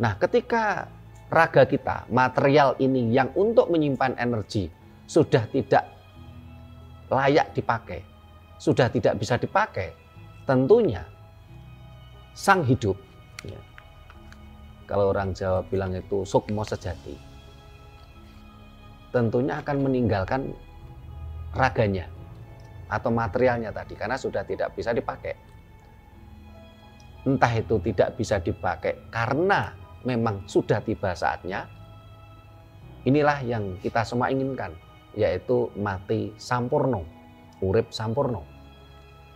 Nah, ketika raga kita, material ini yang untuk menyimpan energi sudah tidak layak dipakai, sudah tidak bisa dipakai, tentunya sang hidup, ya, kalau orang Jawa bilang itu sukmo sejati, tentunya akan meninggalkan raganya atau materialnya tadi karena sudah tidak bisa dipakai. Entah itu tidak bisa dipakai karena memang sudah tiba saatnya. Inilah yang kita semua inginkan, yaitu mati sampurno, urip sampurno.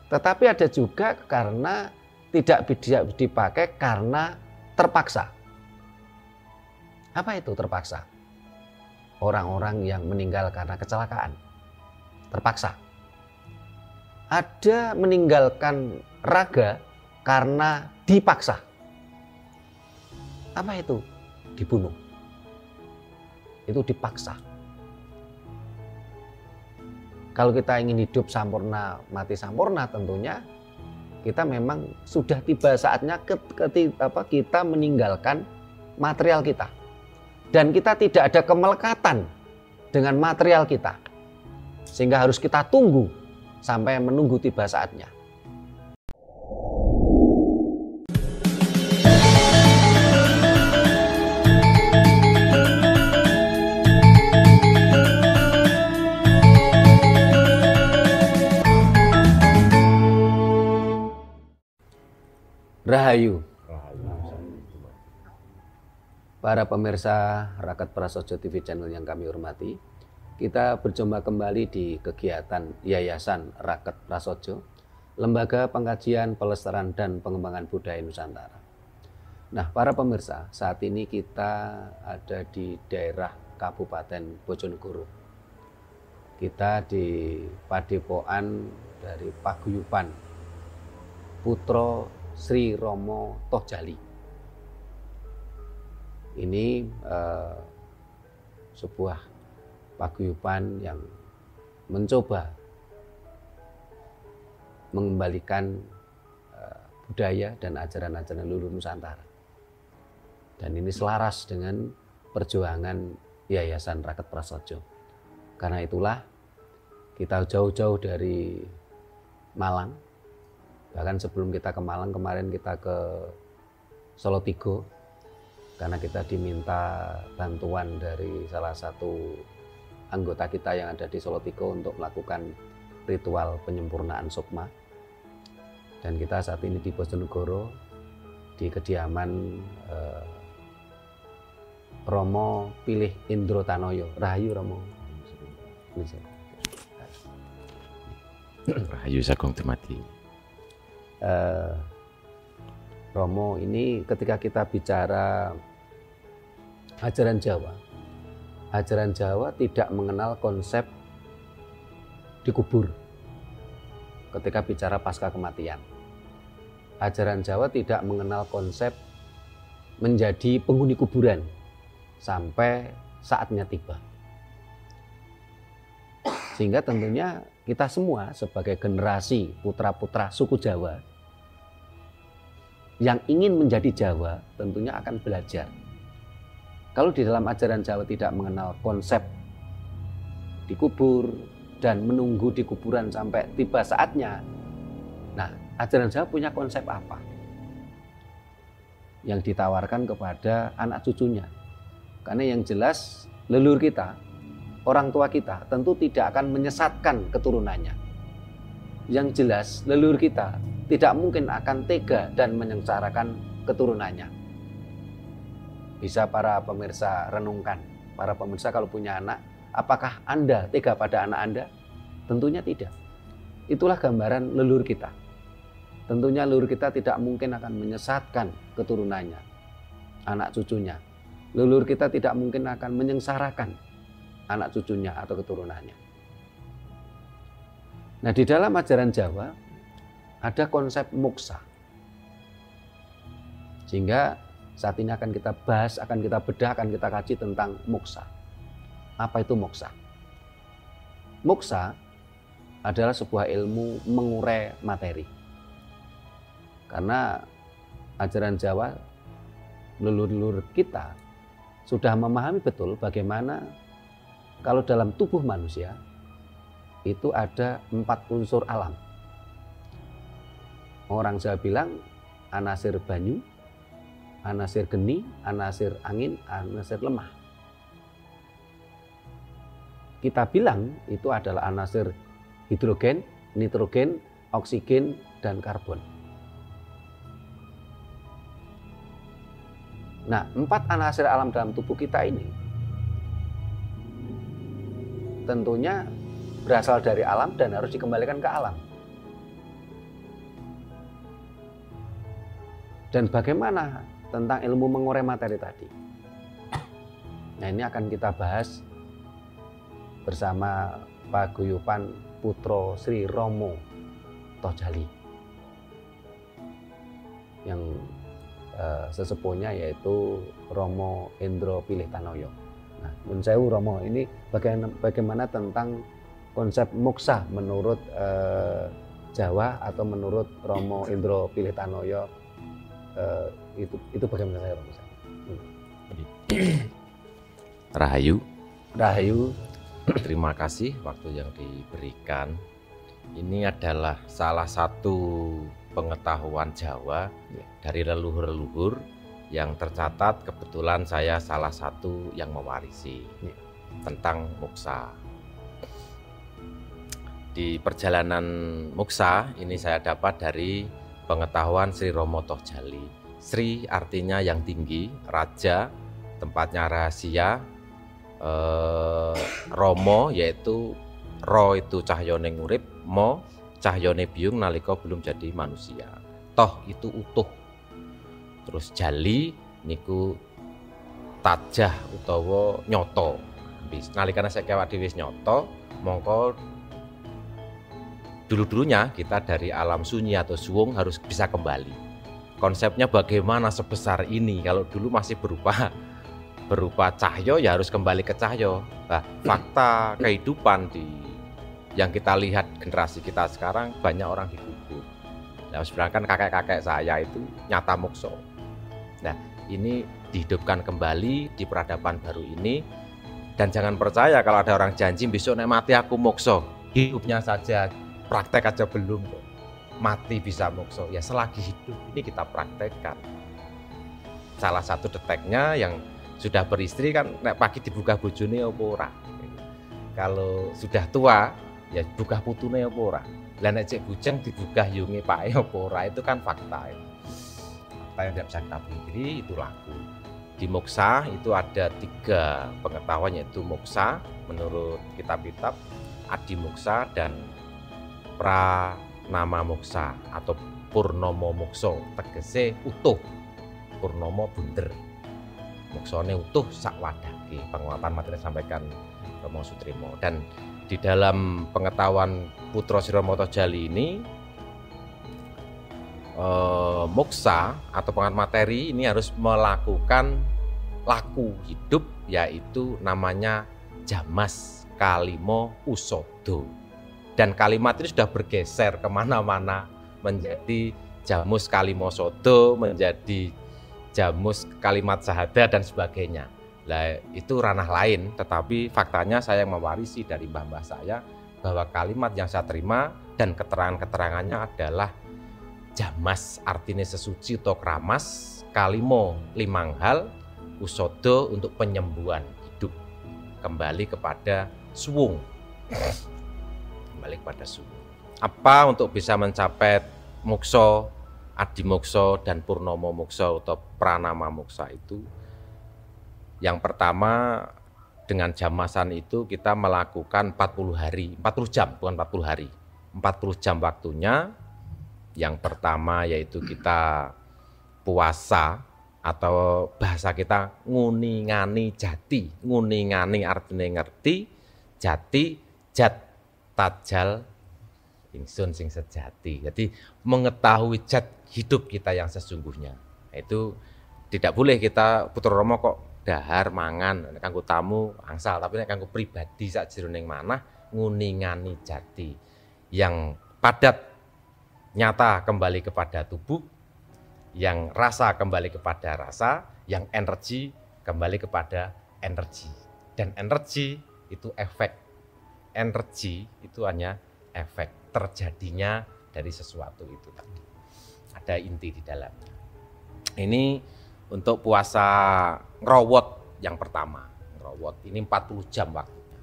Tetapi ada juga karena tidak bisa dipakai karena terpaksa. Apa itu terpaksa? Orang-orang yang meninggal karena kecelakaan, terpaksa. Ada meninggalkan raga karena dipaksa. Apa itu? Dibunuh. Itu dipaksa. Kalau kita ingin hidup sampurna, mati sampurna, tentunya kita memang sudah tiba saatnya kita meninggalkan material kita. Dan kita tidak ada kemelekatan dengan material kita. Sehingga harus kita tunggu sampai menunggu tiba saatnya. Rahayu. Para pemirsa Raket Prasojo TV channel yang kami hormati, kita berjumpa kembali di kegiatan Yayasan Raket Prasojo, Lembaga Pengkajian, Pelestarian dan Pengembangan Budaya Nusantara. Nah, para pemirsa, saat ini kita ada di daerah Kabupaten Bojonegoro. Kita di Padepokan dari Paguyuban Putra Sri Romo Tohjali. Ini sebuah paguyuban yang mencoba mengembalikan budaya dan ajaran-ajaran leluhur Nusantara. Dan ini selaras dengan perjuangan Yayasan Raket Prasojo. Karena itulah kita jauh-jauh dari Malang. Bahkan sebelum kita ke Malang, kemarin kita ke Solotigo. Karena kita diminta bantuan dari salah satu anggota kita yang ada di Solotigo untuk melakukan ritual penyempurnaan sukma. Dan kita saat ini di Bojonegoro di kediaman Romo Pilih Indro Tanoyo. Rahayu Romo. Rahayu Sagung Dumadi. Romo, ini ketika kita bicara ajaran Jawa tidak mengenal konsep dikubur ketika bicara pasca kematian. Ajaran Jawa tidak mengenal konsep menjadi penghuni kuburan sampai saatnya tiba. Sehingga tentunya kita semua sebagai generasi putra-putra suku Jawa yang ingin menjadi Jawa tentunya akan belajar. Kalau di dalam ajaran Jawa tidak mengenal konsep dikubur dan menunggu di kuburan sampai tiba saatnya. Nah, ajaran Jawa punya konsep apa? Yang ditawarkan kepada anak cucunya. Karena yang jelas leluhur kita, orang tua kita tentu tidak akan menyesatkan keturunannya. Yang jelas leluhur kita tidak mungkin akan tega dan menyengsarakan keturunannya. Bisa para pemirsa renungkan. Para pemirsa kalau punya anak, apakah Anda tega pada anak Anda? Tentunya tidak. Itulah gambaran leluhur kita. Tentunya leluhur kita tidak mungkin akan menyesatkan keturunannya, anak cucunya. Leluhur kita tidak mungkin akan menyengsarakan anak cucunya atau keturunannya. Nah, di dalam ajaran Jawa ada konsep moksa. Sehingga saat ini akan kita bahas, akan kita bedah, akan kita kaji tentang moksa. Apa itu moksa? Moksa adalah sebuah ilmu mengurai materi. Karena ajaran Jawa leluhur kita sudah memahami betul bagaimana kalau dalam tubuh manusia itu ada 4 unsur alam. Orang Jawa bilang anasir banyu, anasir geni, anasir angin, anasir lemah. Kita bilang itu adalah anasir hidrogen, nitrogen, oksigen, dan karbon. Nah, 4 anasir alam dalam tubuh kita ini tentunya berasal dari alam dan harus dikembalikan ke alam. Dan bagaimana tentang ilmu mengurai materi tadi? Nah, ini akan kita bahas bersama Paguyuban Putra Sri Rama Tohjali yang sesepuhnya yaitu Romo Endro Pilih Tanoyo. Nah, Nun Sewu Romo, ini bagaimana tentang konsep moksa menurut Jawa atau menurut Romo Endro Pilih Tanoyo, itu bagaimana saya Romo? Rahayu. Rahayu. Terima kasih waktu yang diberikan. Ini adalah salah satu pengetahuan Jawa dari leluhur-leluhur yang tercatat. Kebetulan saya salah satu yang mewarisi tentang moksa. Di perjalanan moksa ini saya dapat dari pengetahuan Sri Rama Tohjali. Sri artinya yang tinggi, raja, tempatnya rahasia, Romo yaitu ro itu cahyane ngurip, mo cahyane biung nalika belum jadi manusia. Toh itu utuh. Terus jali niku tajah utawa nyoto. Nalikane saya kewak dhewe wis nyoto, mongko dulu-dulunya kita dari alam sunyi atau suwung harus bisa kembali. Konsepnya bagaimana sebesar ini? Kalau dulu masih berupa cahyo ya harus kembali ke cahyo. Nah, fakta kehidupan yang kita lihat generasi kita sekarang banyak orang dikubur. Nah, sebenarnya kan kakek-kakek saya itu nyata mokso. Nah, ini dihidupkan kembali di peradaban baru ini. Dan jangan percaya kalau ada orang janji besok nek mati aku mokso. Hidupnya saja, praktek aja belum kok. Mati bisa mokso. Ya selagi hidup ini kita praktekkan. Salah satu deteknya yang sudah beristri kan nek pagi dibuka bojone apa ora. Kalau sudah tua ya buka putune apa ora. Lah nek cek bujang dibuka yunge pake apa ora, itu kan fakta. Fakta yang tidak bisa kita pungkiri, itu laku. Di moksa itu ada 3 pengetahuan, yaitu moksa menurut kitab-kitab, adi moksa, dan pranama moksa atau purnomo mokso, tegese utuh, purnomo bunder. Moksone utuh sak wadake, penguatan materi sampaikan Romo Sutrimo. Dan di dalam pengetahuan Putra Sri Rama Tohjali ini, moksa atau penguatan materi ini harus melakukan laku hidup, yaitu namanya jamas kalimo usodo. Dan kalimat ini sudah bergeser kemana-mana menjadi jamus kalimo sodo, menjadi jamus kalimat sahada dan sebagainya. Lah itu ranah lain, tetapi faktanya saya yang mewarisi dari mbah-mbah saya bahwa kalimat yang saya terima dan keterangan-keterangannya adalah jamas artinya sesuci atau keramas, kalimo limang hal, usodo untuk penyembuhan hidup, kembali kepada suwung. Kembali kepada suwung. Apa untuk bisa mencapai mokso, adi mokso, dan purnomo mokso atau pranama moksa itu? Yang pertama, dengan jamasan itu kita melakukan 40 hari, 40 jam, bukan 40 hari. 40 jam waktunya. Yang pertama yaitu kita puasa, atau bahasa kita nguningani jati. Nguningani artinya ngerti, jati, jat, tajal, ingsun sing sejati. Jadi mengetahui jat hidup kita yang sesungguhnya. Itu tidak boleh kita putra Rama kok dahar mangan kanggo tamu angsal, tapi nek kanggo pribadi sak jroning manah nguningani jati yang padat, nyata kembali kepada tubuh, yang rasa kembali kepada rasa, Yang energi kembali kepada energi. Dan energi itu efek. Energi itu hanya efek terjadinya dari sesuatu itu tadi. Ada inti di dalamnya. Ini untuk puasa ngerowot yang pertama. Ngerowot ini 40 jam waktunya.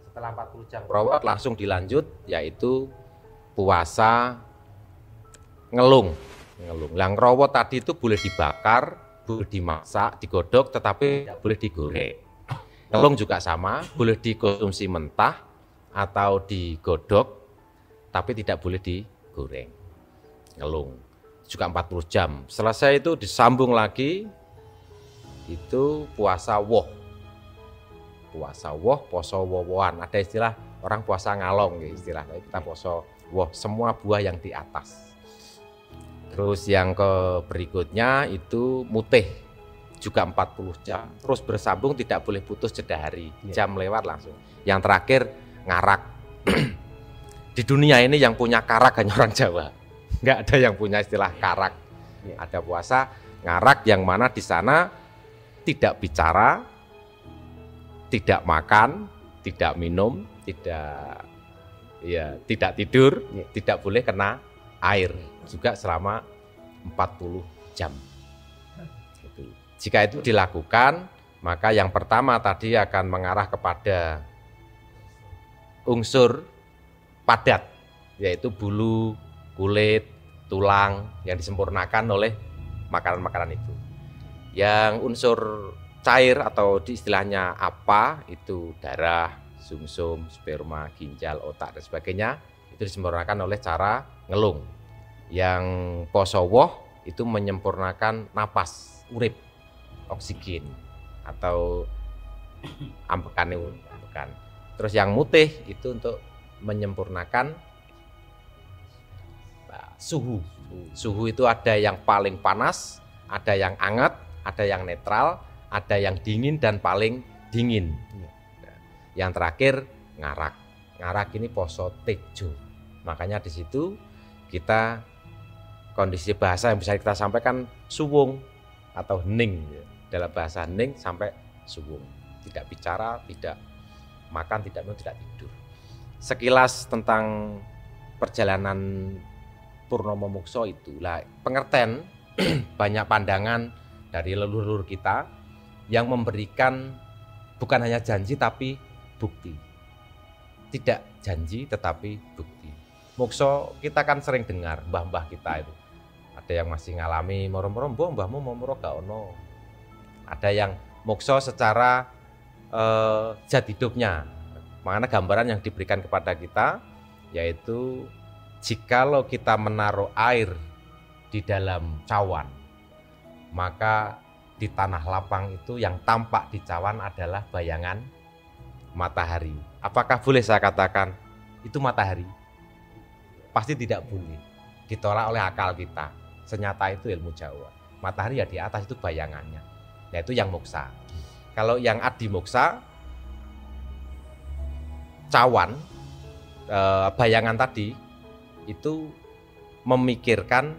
Setelah 40 jam ngerowot langsung dilanjut yaitu puasa ngelung. Yang ngerowot tadi itu boleh dibakar, boleh dimasak, digodok, tetapi tidak boleh digoreng. Ngelung juga sama, boleh dikonsumsi mentah atau digodok, tapi tidak boleh digoreng. Ngelung juga 40 jam. Selesai itu disambung lagi, itu puasa woh. Puasa woh, poso wowoan. Ada istilah orang puasa ngalong, istilah kita poso woh, semua buah yang di atas. Terus yang ke berikutnya itu mutih, juga 40 jam. Terus bersambung, tidak boleh putus jeda hari. Jam lewat langsung. Yang terakhir ngarak. Di dunia ini yang punya karak hanya orang Jawa. Nggak ada yang punya istilah karak. Ada puasa ngarak yang mana di sana tidak bicara, tidak makan, tidak minum, tidak tidur, tidak boleh kena air juga selama 40 jam. Jika itu dilakukan, maka yang pertama tadi akan mengarah kepada unsur padat, yaitu bulu, kulit, tulang yang disempurnakan oleh makanan-makanan itu. Yang unsur cair atau di istilahnya apa, itu darah, sumsum, sperma, ginjal, otak, dan sebagainya, itu disempurnakan oleh cara ngelung. Yang poso woh itu menyempurnakan napas, urip, oksigen atau ambekan. Terus yang mutih itu untuk menyempurnakan suhu. Suhu itu ada yang paling panas, ada yang hangat, ada yang netral, ada yang dingin dan paling dingin. Yang terakhir ngarak. Ngarak ini poso tejo. Makanya di situ kita kondisi bahasa yang bisa kita sampaikan suwung atau hening. Dalam bahasa hening sampai suwung. Tidak bicara, tidak makan, tidak minum, tidak tidur. Sekilas tentang perjalanan Purnomo Mokso itulah pengertian banyak pandangan dari leluhur kita yang memberikan bukan hanya janji tapi bukti. Tidak janji tetapi bukti. Mokso kita kan sering dengar mbah-mbah kita itu. Ada yang masih ngalami moro-moro mbahmu mau moro gak ono. Ada yang mokso secara zat hidupnya. Makanya gambaran yang diberikan kepada kita yaitu jikalau kita menaruh air di dalam cawan, maka di tanah lapang itu yang tampak di cawan adalah bayangan matahari. Apakah boleh saya katakan itu matahari? Pasti tidak boleh. Ditolak oleh akal kita. Senyata itu ilmu Jawa. Matahari ya di atas, itu bayangannya. Nah itu yang moksa. Kalau yang adi moksa, cawan, bayangan tadi itu memikirkan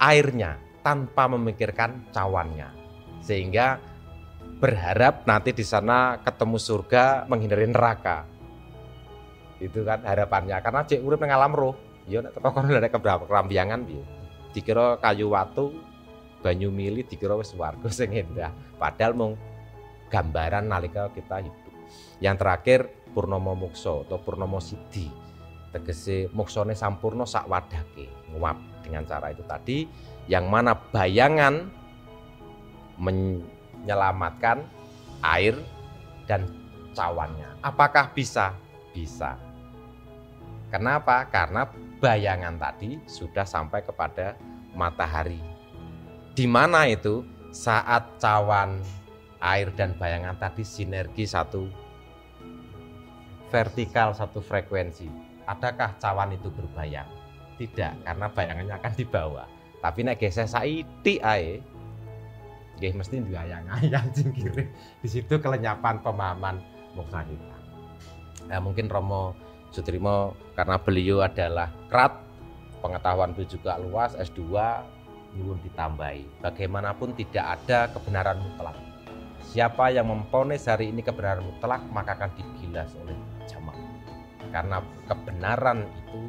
airnya tanpa memikirkan cawannya, sehingga berharap nanti di sana ketemu surga, menghindari neraka. Itu kan harapannya, karena cek urip nang alam roh. Ya nek teko kono lek kerambiangan piye. Dikira kayu watu, banyu mili dikira wis swarga sing endah. Padahal mung gambaran nalika kita hidup. Yang terakhir Purnomo Mokso atau Purnomo Siddhi. Tegese moksone sampurno sak wadake, nguap dengan cara itu tadi, yang mana bayangan menyelamatkan air dan cawannya. Apakah bisa? Bisa. Kenapa? Karena bayangan tadi sudah sampai kepada matahari. Di mana itu? Saat cawan, air dan bayangan tadi sinergi satu vertikal, satu frekuensi. Adakah cawan itu berbayang? Tidak, karena bayangannya akan di bawah. Tapi nek gesek saiki ae nggih mesti diayang-ayang jingkire. Di situ kelenyapan pemahaman moksa kita. Nah, mungkin Romo Sutrimo karena beliau adalah krat, pengetahuan beliau juga luas, S2, nyuwun ditambahi. Bagaimanapun tidak ada kebenaran mutlak. Siapa yang memponis hari ini kebenaran mutlak, maka akan digilas oleh zaman. Karena kebenaran itu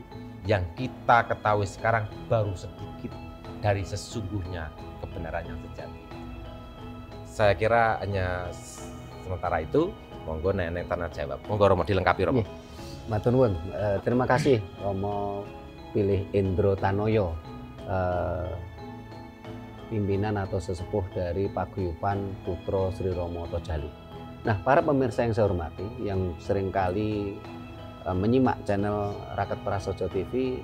yang kita ketahui sekarang baru sedikit dari sesungguhnya kebenaran yang sejati. Saya kira hanya sementara itu. Monggo nenek tanah jawab. Monggo Romo dilengkapi Romo. Matur nuwun. Terima kasih Romo Pilih Indro Tanoyo, pimpinan atau sesepuh dari Paguyuban Putra Sri Romo Tojali. Nah, para pemirsa yang saya hormati, yang seringkali menyimak channel Raket Prasojo TV,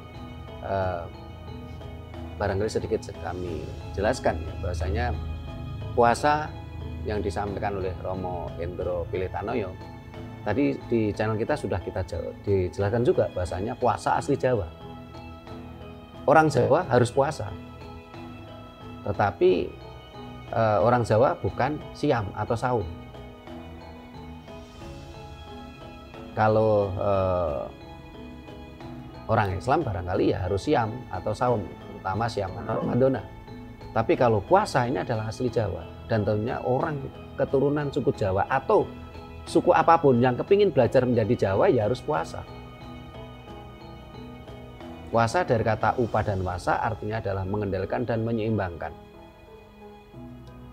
barangkali sedikit kami jelaskan ya, bahwasanya puasa yang disampaikan oleh Romo Indro Pilih Tanoyo tadi di channel kita sudah kita dijelaskan juga bahwasanya puasa asli Jawa. Orang Jawa harus puasa, tetapi orang Jawa bukan siam atau saum. Kalau orang Islam barangkali ya harus siam atau saum, terutama siam Ramadan. Tapi kalau puasa ini adalah asli Jawa, dan tentunya orang keturunan suku Jawa atau suku apapun yang kepingin belajar menjadi Jawa ya harus puasa. Puasa dari kata upa dan wasa artinya adalah mengendalikan dan menyeimbangkan.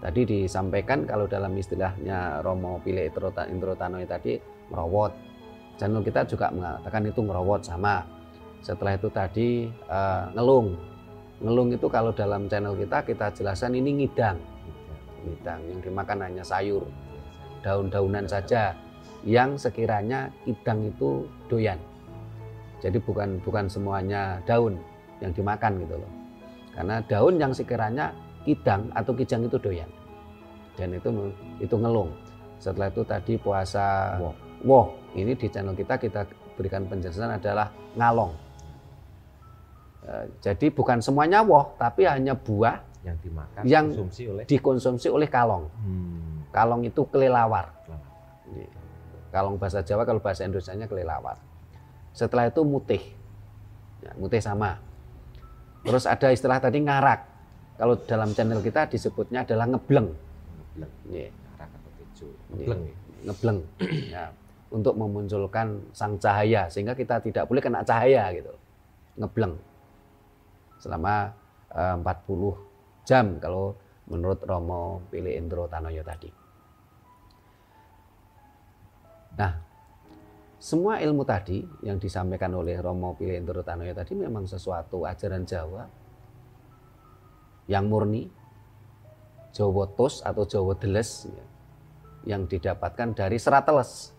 Tadi disampaikan kalau dalam istilahnya Romo Pilih Indro Tanoyo tadi merawat. Channel kita juga mengatakan itu merawat sama. Setelah itu tadi ngelung. Ngelung itu kalau dalam channel kita jelaskan ini ngidang. Ngidang yang dimakan hanya sayur, daun-daunan saja yang sekiranya idang itu doyan. Jadi bukan semuanya daun yang dimakan gitu loh. Karena daun yang sekiranya kidang atau kijang itu doyan. Dan itu ngelung. Setelah itu tadi puasa woh. Ini di channel kita berikan penjelasan adalah ngalong. Jadi bukan semuanya woh, tapi hanya buah yang dimakan, yang dikonsumsi oleh kalong. Kalong itu kelelawar. Kalong bahasa Jawa, kalau bahasa Indonesianya kelelawar. Setelah itu mutih. Ya, mutih sama. Terus ada istilah tadi ngarak. Kalau dalam channel kita disebutnya adalah ngebleng. Ngebleng. Ya, untuk memunculkan sang cahaya sehingga kita tidak boleh kena cahaya gitu. Ngebleng. Selama 40 jam kalau menurut Romo Pilih Indro Tanoyo tadi. Nah, semua ilmu tadi yang disampaikan oleh Romo Pilih Indro Tanoyo tadi memang sesuatu ajaran Jawa yang murni, Jawa tos atau Jawa deles ya, yang didapatkan dari Serat Teles.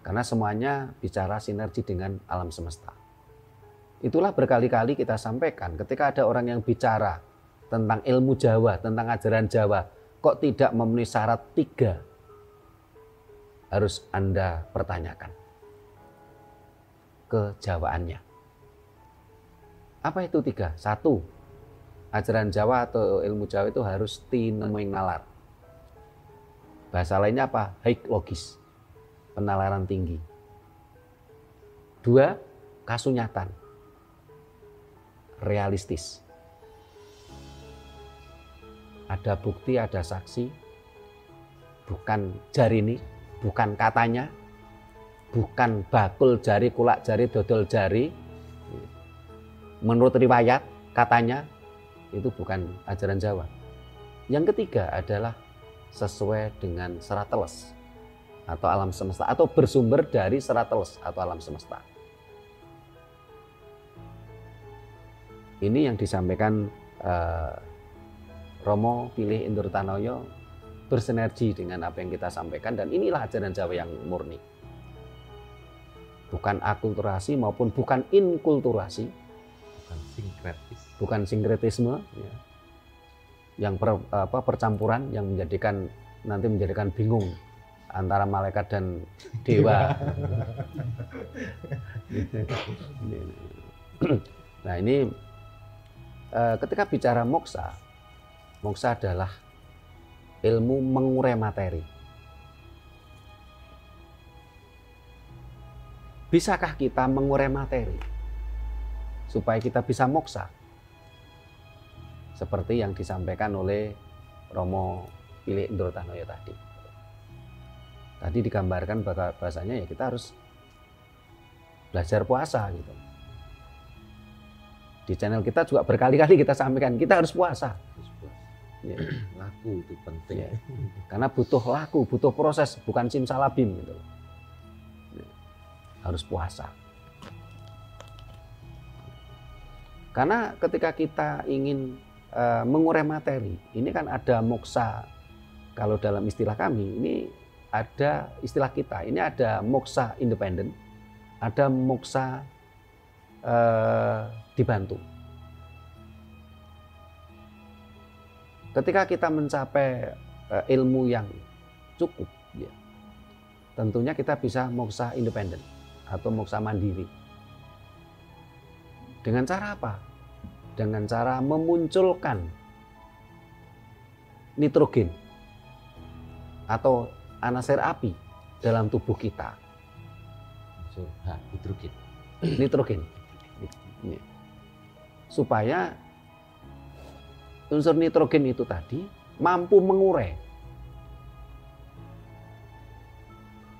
Karena semuanya bicara sinergi dengan alam semesta. Itulah berkali-kali kita sampaikan ketika ada orang yang bicara tentang ilmu Jawa, tentang ajaran Jawa, kok tidak memenuhi syarat 3, harus Anda pertanyakan kejawaannya. Apa itu 3? 1, ajaran Jawa atau ilmu Jawa itu harus tinemoing nalar. Bahasa lainnya apa? Haik logis, penalaran tinggi. 2, kasunyatan, realistis. Ada bukti, ada saksi, bukan jari ini, bukan katanya, bukan bakul jari, kulak jari, dodol jari. Menurut riwayat, katanya, itu bukan ajaran Jawa. Yang ketiga adalah sesuai dengan Serat Teles atau alam semesta, atau bersumber dari Serat Teles atau alam semesta. Ini yang disampaikan Romo Pilih Indro Tanoyo bersinergi dengan apa yang kita sampaikan, dan inilah ajaran Jawa yang murni. Bukan akulturasi maupun bukan inkulturasi, bukan sinkretisme, ya, yang percampuran yang menjadikan bingung antara malaikat dan dewa. Nah ini ketika bicara moksa adalah ilmu mengurai materi. Bisakah kita mengurai materi supaya kita bisa moksa? seperti yang disampaikan oleh Romo Pilih Indrotanoyo tadi. Tadi digambarkan bahasanya ya kita harus belajar puasa gitu. Di channel kita juga berkali-kali kita sampaikan kita harus puasa. Ya. Laku itu penting. Ya. Karena butuh laku, butuh proses, bukan simsalabim gitu. Ya. Harus puasa. Karena ketika kita ingin mengurai materi, ini kan ada moksa. Kalau dalam istilah kami, ini ada istilah kita. Ini ada moksa independen, ada moksa dibantu. Ketika kita mencapai ilmu yang cukup, ya, tentunya kita bisa moksa independen atau moksa mandiri. Dengan cara apa? Dengan cara memunculkan nitrogen atau anasir api dalam tubuh kita. Hidrogen. Nitrogen. Supaya unsur nitrogen itu tadi mampu mengurai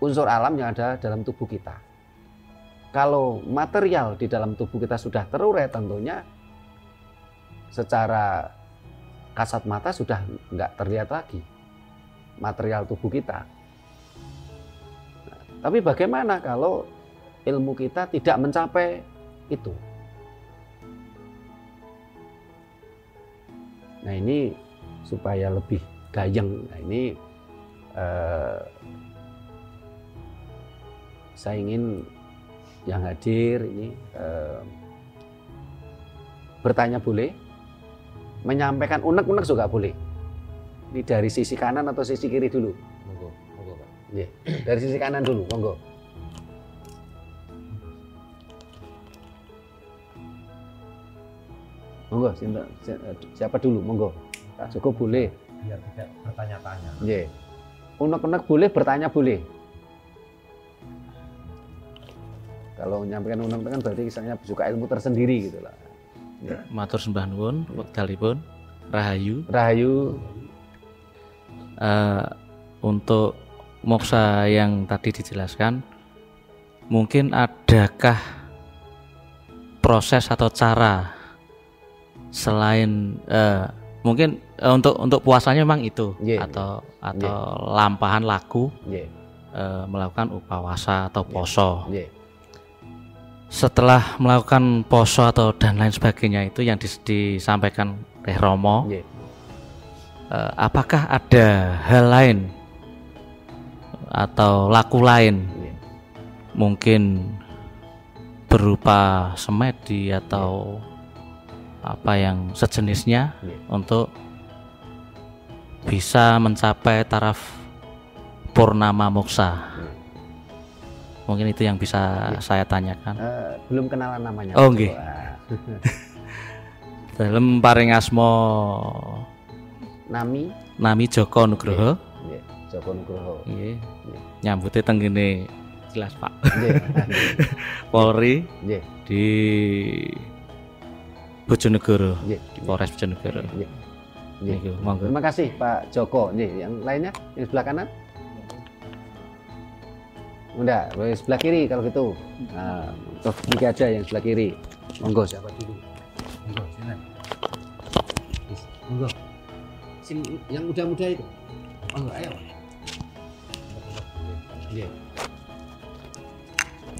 unsur alam yang ada dalam tubuh kita. Kalau material di dalam tubuh kita sudah terurai, tentunya secara kasat mata sudah nggak terlihat lagi material tubuh kita. Nah, tapi bagaimana kalau ilmu kita tidak mencapai itu? Nah ini supaya lebih gayeng. Nah ini saya ingin yang hadir ini bertanya boleh, menyampaikan unek-unek juga boleh. Ini dari sisi kanan atau sisi kiri dulu? Monggo, monggo Pak. Ya, dari sisi kanan dulu, monggo. Monggo, siapa dulu? Monggo. Pak Joko boleh. Biar tidak bertanya-tanya. Ya. Unek-unek boleh, bertanya boleh. Kalau menyampaikan unek-unek kan berarti misalnya suka ilmu tersendiri gitu lah. Ya. Matur sembah nuwun wekdalipun. Rahayu. Rahayu. Untuk moksa yang tadi dijelaskan, mungkin adakah proses atau cara selain mungkin untuk puasanya memang itu atau lampahan laku melakukan upawasa atau poso. Setelah melakukan poso atau dan lain sebagainya itu yang disampaikan oleh Romo, apakah ada hal lain atau laku lain, mungkin berupa semedi atau apa yang sejenisnya untuk bisa mencapai taraf purnama moksa? Mungkin itu yang bisa saya tanyakan. Belum kenalan namanya. Oh nggih. Dalam paring asma Nami Joko Nugroho. Nggih, Joko Nugroho. Nggih. Nyambute teng kene jelas Pak. Nggih. Polri. Nggih. Di Bojonegoro. Nggih, di Polres Bojonegoro. Nggih. Nggih, monggo. Terima kasih Pak Joko. Nggih, yang lainnya yang sebelah kanan? Udah, sebelah kiri kalau gitu. Nah, untuk ini aja yang sebelah kiri. Monggo, siapa dulu? Monggo, sini. Monggo. Sing yang muda-muda itu. Monggo, ayo. Iya.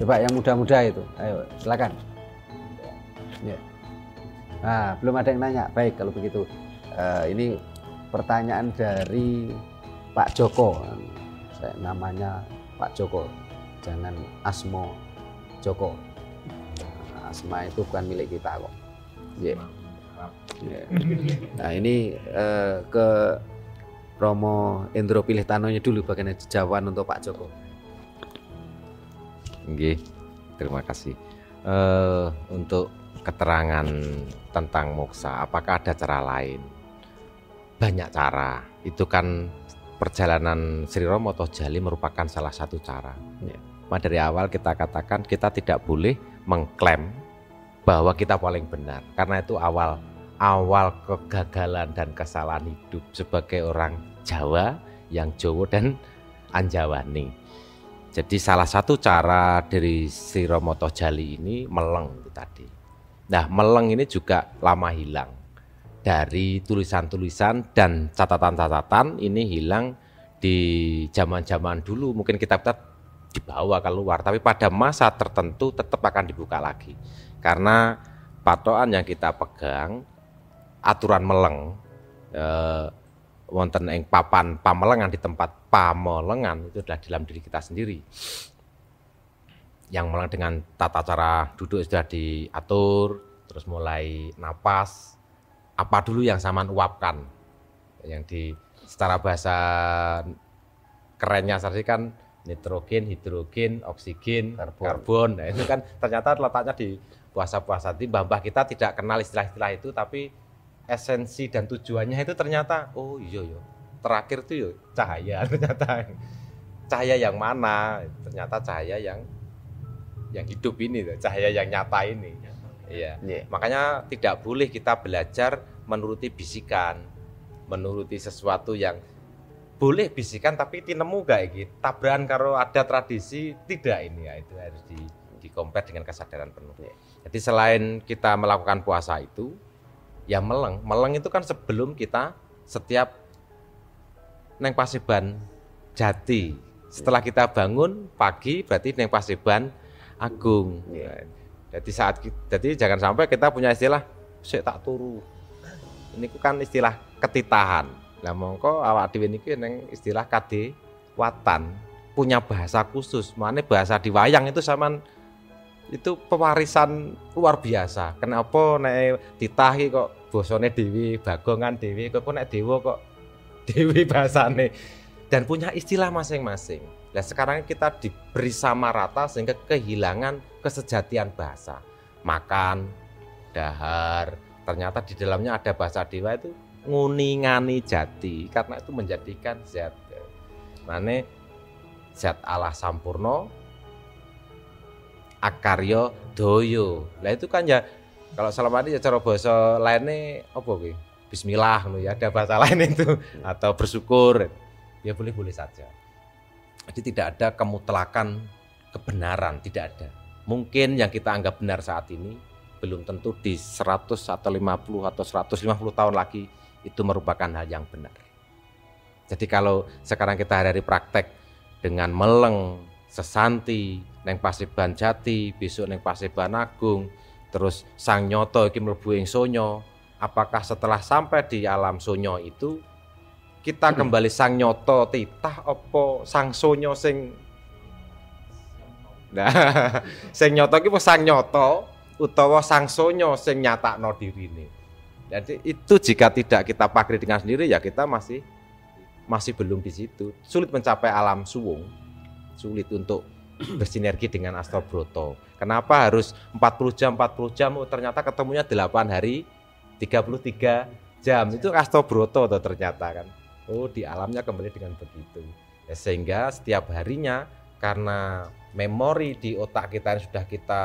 Coba yang muda-muda itu. Ayo, silakan. Ya. Nah, belum ada yang nanya. Baik, kalau begitu. Ini pertanyaan dari Pak Joko. Saya namanya Pak Joko. Jangan Asmo Joko. Asma itu bukan milik kita kok. Yeah. Yeah. Nah ini ke Romo Endro Pilih Tanonya dulu bagian jawaban untuk Pak Joko. Nggih, terima kasih. Untuk keterangan tentang moksa, apakah ada cara lain? Banyak cara. Itu kan perjalanan Sri Romo Toh Jali merupakan salah satu cara. Yeah. Dari awal kita katakan kita tidak boleh mengklaim bahwa kita paling benar, karena itu awal awal kegagalan dan kesalahan hidup sebagai orang Jawa yang Jawa dan Anjawani. Jadi salah satu cara dari si Romo Tojali ini meleng itu tadi. Nah, meleng ini juga lama hilang. Dari tulisan-tulisan dan catatan-catatan ini hilang di zaman-zaman dulu. Mungkin kitab-kitab dibawa keluar, tapi pada masa tertentu tetap akan dibuka lagi. Karena patokan yang kita pegang, aturan meleng, wonten ing papan pamelengan di tempat pamelengan itu adalah dalam diri kita sendiri. Yang meleng dengan tata cara duduk sudah diatur, terus mulai napas, apa dulu yang saman uapkan, yang di secara bahasa kerennya tadi kan nitrogen, hidrogen, oksigen, karbon. Nah itu kan ternyata letaknya di puasa-puasa. Jadi mbah-mbah kita tidak kenal istilah-istilah itu, tapi esensi dan tujuannya itu ternyata, oh iya ya, terakhir itu ya cahaya ternyata. Cahaya yang mana? Ternyata cahaya yang hidup ini, cahaya yang nyata ini. Iya. Makanya tidak boleh kita belajar menuruti bisikan, menuruti sesuatu yang boleh bisikan tapi tinemu gak iki tabrakan karo ada tradisi, tidak, ini ya itu harus di-compare dengan kesadaran penuh. Jadi selain kita melakukan puasa itu, ya meleng itu kan sebelum kita setiap neng Paseban Jati. Setelah kita bangun pagi berarti neng Paseban Agung. Jadi jangan sampai kita punya istilah sik tak turu. Ini kan istilah ketitahan. Lah mongko awak dhewe niki neng istilah kadewatan, punya bahasa khusus. Mane bahasa di wayang itu sampean itu pewarisan luar biasa. Kenapa nek ditahi kok bosone dhewe, bagongan dhewe, kok nek dewa kok dhewe bahasane, dan punya istilah masing-masing. Nah sekarang kita diberi sama rata sehingga kehilangan kesejatian bahasa. Makan, dahar, ternyata di dalamnya ada bahasa dewa itu nguningani jati, karena itu menjadikan zat. Mane zat Allah sampurno, akaryo doyo. Lah itu kan ya kalau selama ini ya cara bahasa lainnya apa kuwi? Bismillah ya, ada bahasa lain itu, atau bersyukur. Ya boleh-boleh saja. Jadi tidak ada kemutlakan kebenaran, tidak ada. Mungkin yang kita anggap benar saat ini belum tentu di 100 atau 50 atau 150 tahun lagi itu merupakan hal yang benar. Jadi kalau sekarang kita hari-hari praktek dengan meleng, sesanti, neng Paseban Jati, besok neng Paseban Agung, terus sang nyoto iki mlebu ing sonyo, apakah setelah sampai di alam sonyo itu kita kembali sang nyoto titah apa sang sonyo sing sing nyoto iki sang nyoto utawa sang sonyo sing nyatakno dirine. Jadi itu jika tidak kita pakri dengan sendiri ya kita masih belum di situ. Sulit mencapai alam suwung, sulit untuk bersinergi dengan Astrobroto. Kenapa harus 40 jam? Oh, ternyata ketemunya 8 hari 33 jam. Itu Astrobroto tuh ternyata kan. Oh, di alamnya kembali dengan begitu. Ya, sehingga setiap harinya karena memori di otak kita sudah kita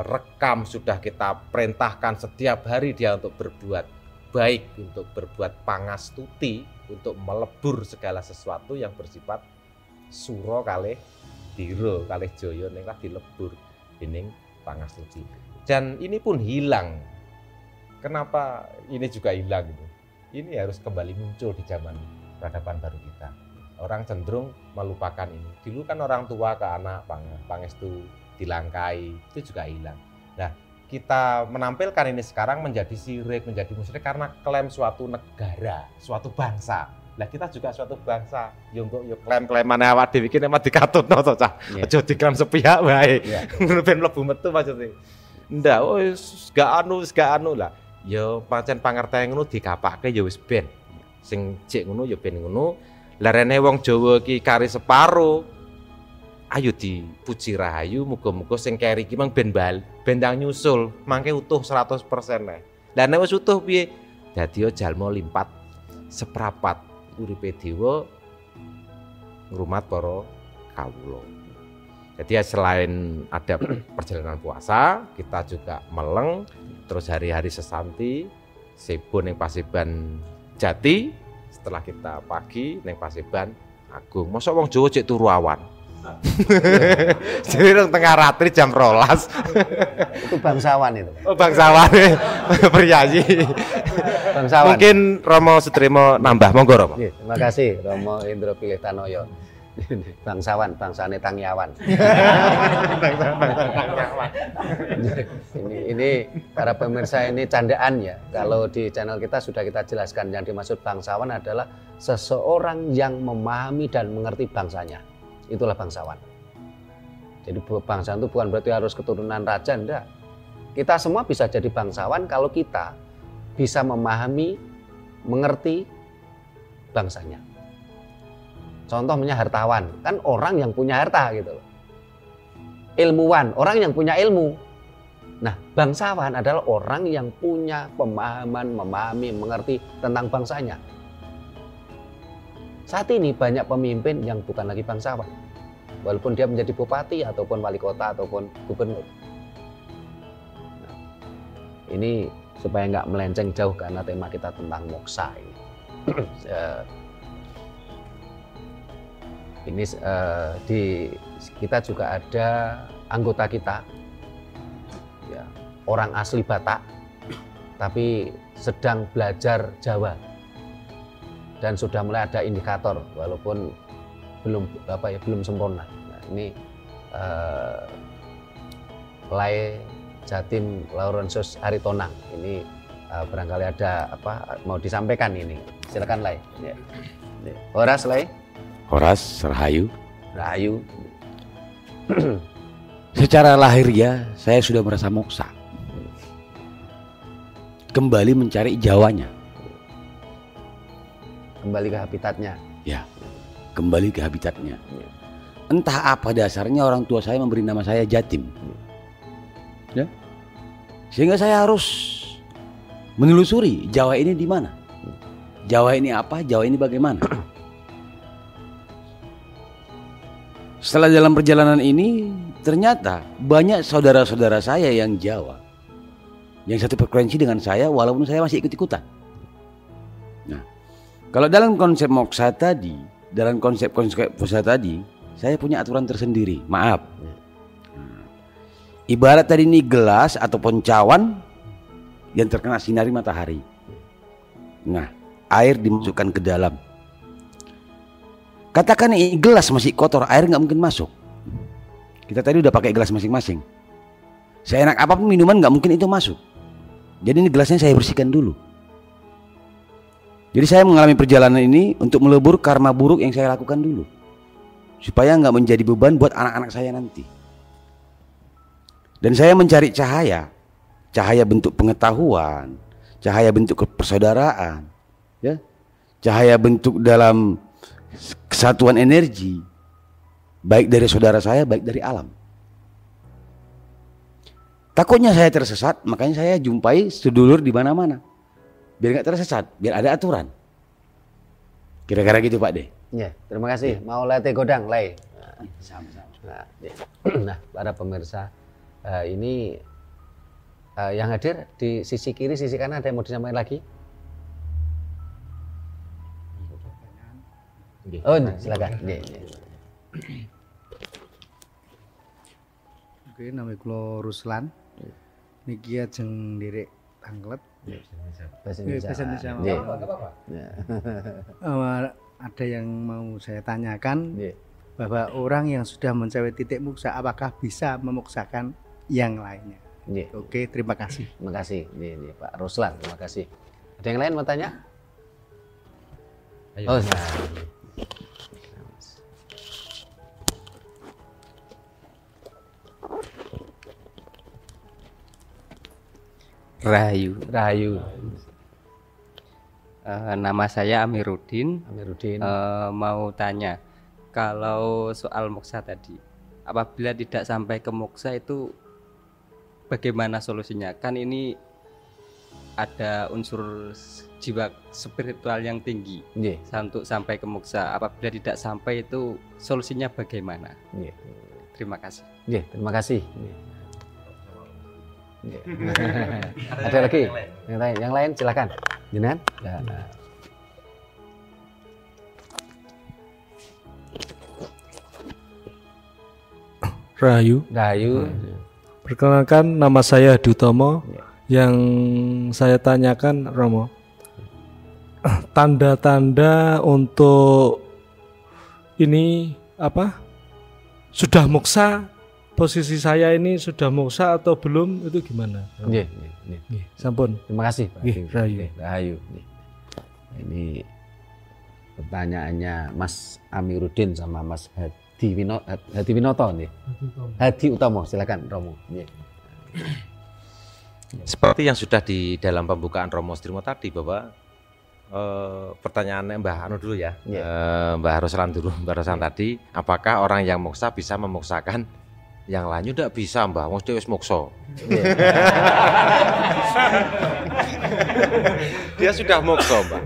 rekam, sudah kita perintahkan setiap hari dia untuk berbuat baik, untuk berbuat pangastuti, untuk melebur segala sesuatu yang bersifat suro kalih diro kalih joyo ning lah dilebur dening pangastuti. Dan ini pun hilang. Kenapa ini juga hilang gitu? Ini harus kembali muncul di zaman peradaban baru kita. Orang cenderung melupakan ini. Dulu kan orang tua ke anak pangestu dilangkai, itu juga hilang. Nah, kita menampilkan ini sekarang menjadi sirik, menjadi musyrik karena klaim suatu negara, suatu bangsa. Lah kita juga suatu bangsa. Yo klaim-klaimane awak dhewe iki nek dikatutno to, Cah. Aja diklaim sepihak wae. Ben mlebu metu maksudnya. Ndak, wis gak anu lah. Ya pancen pangertene ngono dikapake ya wis ben. Sing cek ngono ya ben ngono. Lah rene wong Jawa iki kari separo. Ayo dipuji rahayu, muga-muga sing keri iki mang ben ndang nyusul, mangke utuh 100% nek. Lah nek wis utuh piye? Dadi jalma limpat seprapat uripe dewa ngrumat para kawula. Jadi ya selain ada perjalanan puasa, kita juga meleng, terus hari-hari sesanti, sebo ning Paseban Jati, setelah kita pagi ning Paseban Agung. Mosok wong Jawa cek turu awan. Jadi nang tengah ratri jam 12. Itu bangsawan itu. Oh, bangsawan priayi. Bangsawan. Mungkin Romo Sutrimo nambah, monggo Romo. Terima kasih Romo Indro Pilih Tanoyo. Bangsawan, bangsane Tangyawan. ini para pemirsa, ini candaan ya. Kalau di channel kita sudah kita jelaskan, yang dimaksud bangsawan adalah seseorang yang memahami dan mengerti bangsanya. Itulah bangsawan. Jadi bangsawan itu bukan berarti harus keturunan raja, enggak. Kita semua bisa jadi bangsawan kalau kita bisa memahami, mengerti bangsanya. Contohnya hartawan, kan orang yang punya harta gitu loh. Ilmuwan, orang yang punya ilmu. Nah, bangsawan adalah orang yang punya pemahaman, memahami, mengerti tentang bangsanya. Saat ini banyak pemimpin yang bukan lagi bangsawan. Walaupun dia menjadi bupati ataupun wali kota ataupun gubernur. Nah, ini supaya nggak melenceng jauh karena tema kita tentang moksa ini. Ini di kita juga ada anggota kita, ya, orang asli Batak, tapi sedang belajar Jawa dan sudah mulai ada indikator, walaupun belum sempurna. Nah, ini Lai Jatim Laurentius Aritonang. Ini barangkali ada apa mau disampaikan ini. Silakan Lai. Ya. Horas Lai. Horas Rahayu. Rahayu. Secara lahiriah saya sudah merasa moksa. Kembali mencari Jawanya. Kembali ke habitatnya. Ya, kembali ke habitatnya. Entah apa dasarnya orang tua saya memberi nama saya Jatim. Ya. Sehingga saya harus menelusuri Jawa ini di mana. Jawa ini apa? Jawa ini bagaimana? Setelah dalam perjalanan ini, ternyata banyak saudara-saudara saya yang Jawa, yang satu frekuensi dengan saya walaupun saya masih ikut-ikutan. Nah, kalau dalam konsep moksa tadi, dalam konsep moksa tadi, saya punya aturan tersendiri. Maaf. Ibarat tadi ini gelas ataupun cawan yang terkena sinari matahari. Nah, air dimasukkan ke dalam. Katakan ini gelas masih kotor, air nggak mungkin masuk. Kita tadi udah pakai gelas masing-masing. Seenak apapun minuman nggak mungkin itu masuk. Jadi ini gelasnya saya bersihkan dulu. Jadi saya mengalami perjalanan ini untuk melebur karma buruk yang saya lakukan dulu, supaya nggak menjadi beban buat anak-anak saya nanti. Dan saya mencari cahaya, cahaya bentuk pengetahuan, cahaya bentuk persaudaraan, ya, cahaya bentuk dalam kesatuan energi, baik dari saudara saya, baik dari alam. Takutnya saya tersesat, makanya saya jumpai sedulur di mana-mana, biar nggak tersesat, biar ada aturan. Kira-kira gitu Pak De. Ya, terima kasih. Mau lete godang, Lai. Nah, para pemirsa, ini yang hadir di sisi kiri, sisi kanan ada yang mau disampaikan lagi? Oh, silakan. Oke, nama kula Ruslan. Niki ajeng nderek tanglet. Bahasa Indonesia. Ada yang mau saya tanyakan, bahwa orang yang sudah mencapai titik moksa apakah bisa memoksakan yang lainnya? Oke, terima kasih. Terima kasih, Pak Ruslan. Terima kasih. Ada yang lain mau tanya? Ayo. Oh, Rahayu. Rahayu. Nama saya Amiruddin. Amiruddin. Mau tanya, kalau soal moksa tadi, apabila tidak sampai ke moksa itu bagaimana solusinya? Kan ini ada unsur jiwa spiritual yang tinggi untuk sampai ke moksa. Apabila tidak sampai itu solusinya bagaimana? Terima kasih. Nggih, terima kasih. Nggih. Ada lagi? Yang lain silakan. Jenengan? Nah. Rahayu. Perkenalkan, nama saya Dutomo. Yang saya tanyakan, Romo, tanda-tanda untuk ini apa? Sudah moksa? Posisi saya ini sudah moksa atau belum? Itu gimana? Nggih. Sampun. Terima kasih, Pak. Nggih, Rahayu. Ini pertanyaannya Mas Amiruddin sama Mas Hadi Winoto nih. Hadi Utomo, silakan Romo. Seperti yang sudah di dalam pembukaan Romo Strimo tadi, bahwa pertanyaannya Mbah Anu dulu ya, Mbah Ruslan dulu, Mbah Ruslan tadi, apakah orang yang moksa bisa memoksakan yang lainnya? Tidak bisa, Mbah, mesti wis moksa. Dia sudah moksa, Mbah.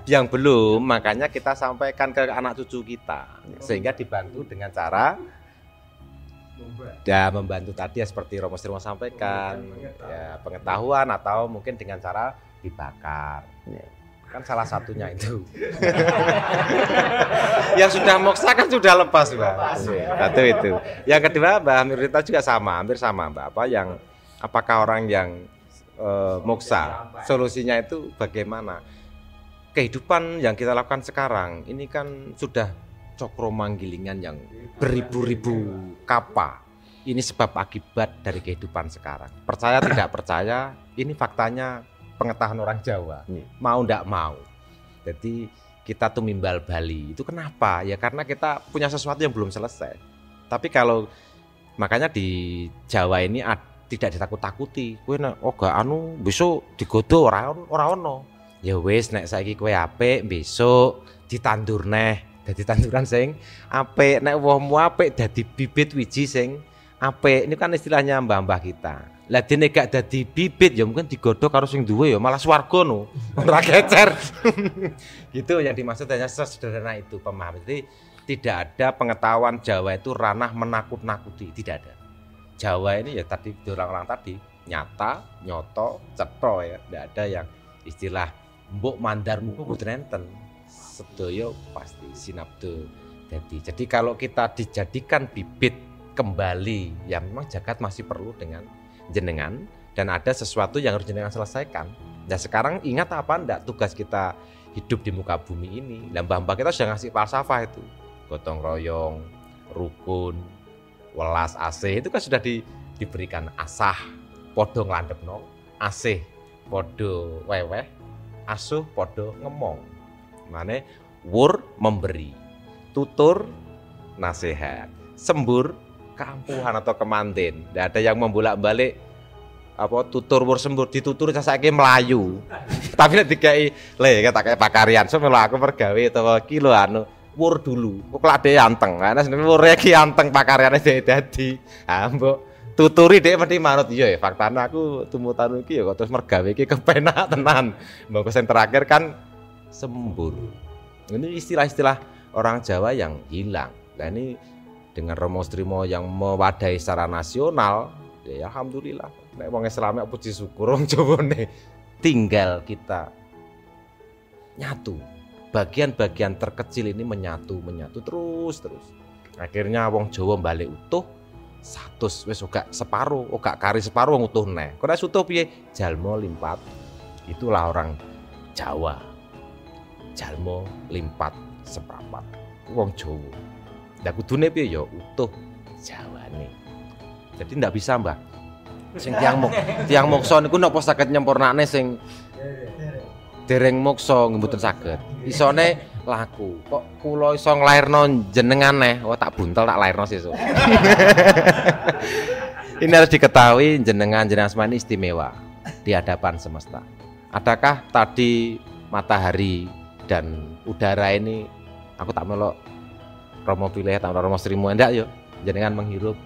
Yang belum, makanya kita sampaikan ke anak cucu kita, sehingga dibantu dengan cara membantu tadi ya, seperti Romo Strimo sampaikan, ya, pengetahuan atau mungkin dengan cara dibakar, kan salah satunya itu. Yang sudah moksa kan sudah lepas, Mbak. Satu itu. Yang kedua, Mbak Amirita juga sama, hampir sama, Mbak. Apakah orang yang moksa, solusinya itu bagaimana? Kehidupan yang kita lakukan sekarang ini kan sudah cokro manggilingan yang beribu-ribu kapa. Ini sebab akibat dari kehidupan sekarang. Percaya tidak percaya, ini faktanya pengetahuan orang Jawa. Mau tidak mau. Jadi kita tumimbal bali. Itu kenapa? Ya karena kita punya sesuatu yang belum selesai. Tapi kalau makanya di Jawa ini tidak ditakut-takuti. Kowe nek gak anu besok digodo ora ono. Ya wis nek saiki kowe apik besok ditandur neh. Dadi tanduran sing apik, nek wohmu apik dadi bibit wiji sing apik. Ini kan istilahnya mbah-mbah kita. Lah dene gak dadi bibit ya mungkin digodhog karo sing duwe ya malah swarga no. Ora kecer. Gitu yang dimaksud, hanya sesederhana itu pemahaman. Jadi tidak ada pengetahuan Jawa itu ranah menakut-nakuti, tidak ada. Jawa ini ya tadi orang-orang tadi nyata, nyoto, cetha ya. Tidak ada yang istilah mbok mandar muku drenten. Sedoyo pasti sinabdo. Jadi kalau kita dijadikan bibit kembali, ya memang jagat masih perlu dengan jenengan dan ada sesuatu yang harus jenengan selesaikan. Nah sekarang ingat apa enggak tugas kita hidup di muka bumi ini. Dan mbah-mbah kita sudah ngasih falsafah itu, gotong royong, rukun, welas asih, itu kan sudah diberikan. Asah podo nglandepno, asih podo weweh, asuh podo ngemong. Mane wur memberi, tutur nasihat, sembur keampuhan atau kemanten. Tidak ada yang membolak-balik apa tutur wur sembur, ditutur saiki melayu. Tapi nek dikai le kata kayak pakarian, so melu aku pergawe atau kilo anu wur dulu. Kok ade anteng. Ana seneng wur iki anteng pakariane dadi. Ah mbok tuturi dhek mesti manut. Iya ya faktane aku tumutan iki ya kok terus mergawe iki kepenak tenan. Mbok sing terakhir kan sembur. Ini istilah-istilah orang Jawa yang hilang. Nah ini dengan Romo Strimo yang mewadahi secara nasional, ya alhamdulillah. Nek wong Islam puji syukur wong Jawane tinggal kita nyatu. Bagian-bagian terkecil ini menyatu terus. Akhirnya wong Jawa balik utuh 100 wis ora separo, ora kari separo wong utuh neh. Kok nek utuh piye? Jalmo limpat. Itulah orang Jawa. Jalmo limpat seprapat wong Jawa. Lah kudune piye ya utuh Jawane. Jadi ndak bisa, Mbah. Sing tiang moksa niku napa saged nyempurnakne sing dereng moksa mboten saged. Isone laku. Kok kula iso nglairno jenengan neh, oh tak buntel tak lairno sesuk. Ini harus diketahui jenengan semua ini istimewa di hadapan semesta. Adakah tadi matahari dan udara ini aku tak melok Romo pilih atau Romo Strimo enggak yo, jenengan menghirup.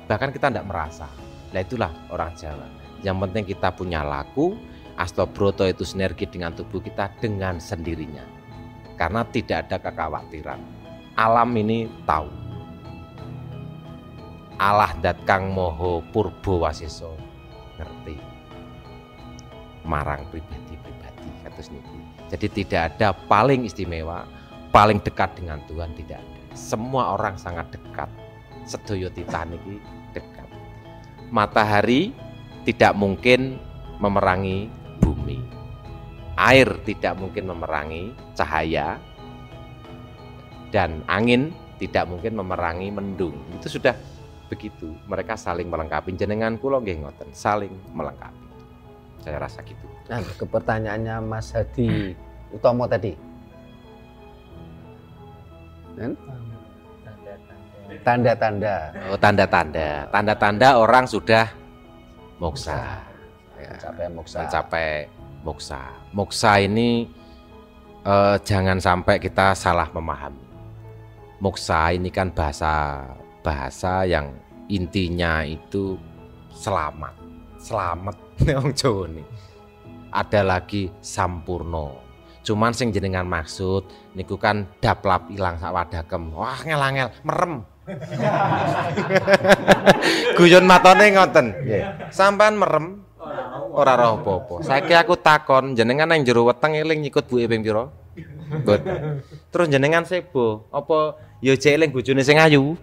Bahkan kita enggak merasa. Nah itulah orang Jawa. Yang penting kita punya laku, Astobroto itu sinergi dengan tubuh kita dengan sendirinya. Karena tidak ada kekhawatiran. alam ini tahu. Allah dat kang moho purbo waseso ngerti marang pribadi-pribadi kados niki. Jadi tidak ada paling istimewa, paling dekat dengan Tuhan, tidak ada. Semua orang sangat dekat. Sedaya titah niki dekat. Matahari tidak mungkin memerangi bumi. Air tidak mungkin memerangi cahaya. Dan angin tidak mungkin memerangi mendung. Itu sudah begitu, mereka saling melengkapi. Jenengan kula nggih ngoten, saling melengkapi. Saya rasa gitu. Nah, ke pertanyaannya Mas Hadi Utomo tadi. Tanda-tanda. Oh, tanda-tanda. Tanda-tanda orang sudah moksa. Ya, Mencapai moksa. Mencapai moksa. Moksa ini jangan sampai kita salah memahami. Moksa ini kan bahasa yang intinya itu selamat. Selamat wong Jawa nih. Ada lagi sampurno. Cuman sing jenengan maksud niku kan daplap ilang sak wadakem. Wah, ngel-angel, merem. Guyon matane ngoten. Sampean merem ora roh apa-apa. Saiki aku takon, jenengan nang jero weteng eling nyikut buke ping pira? Mboten. Terus jenengan sebo, apa ya jek eling bojone sing ayu?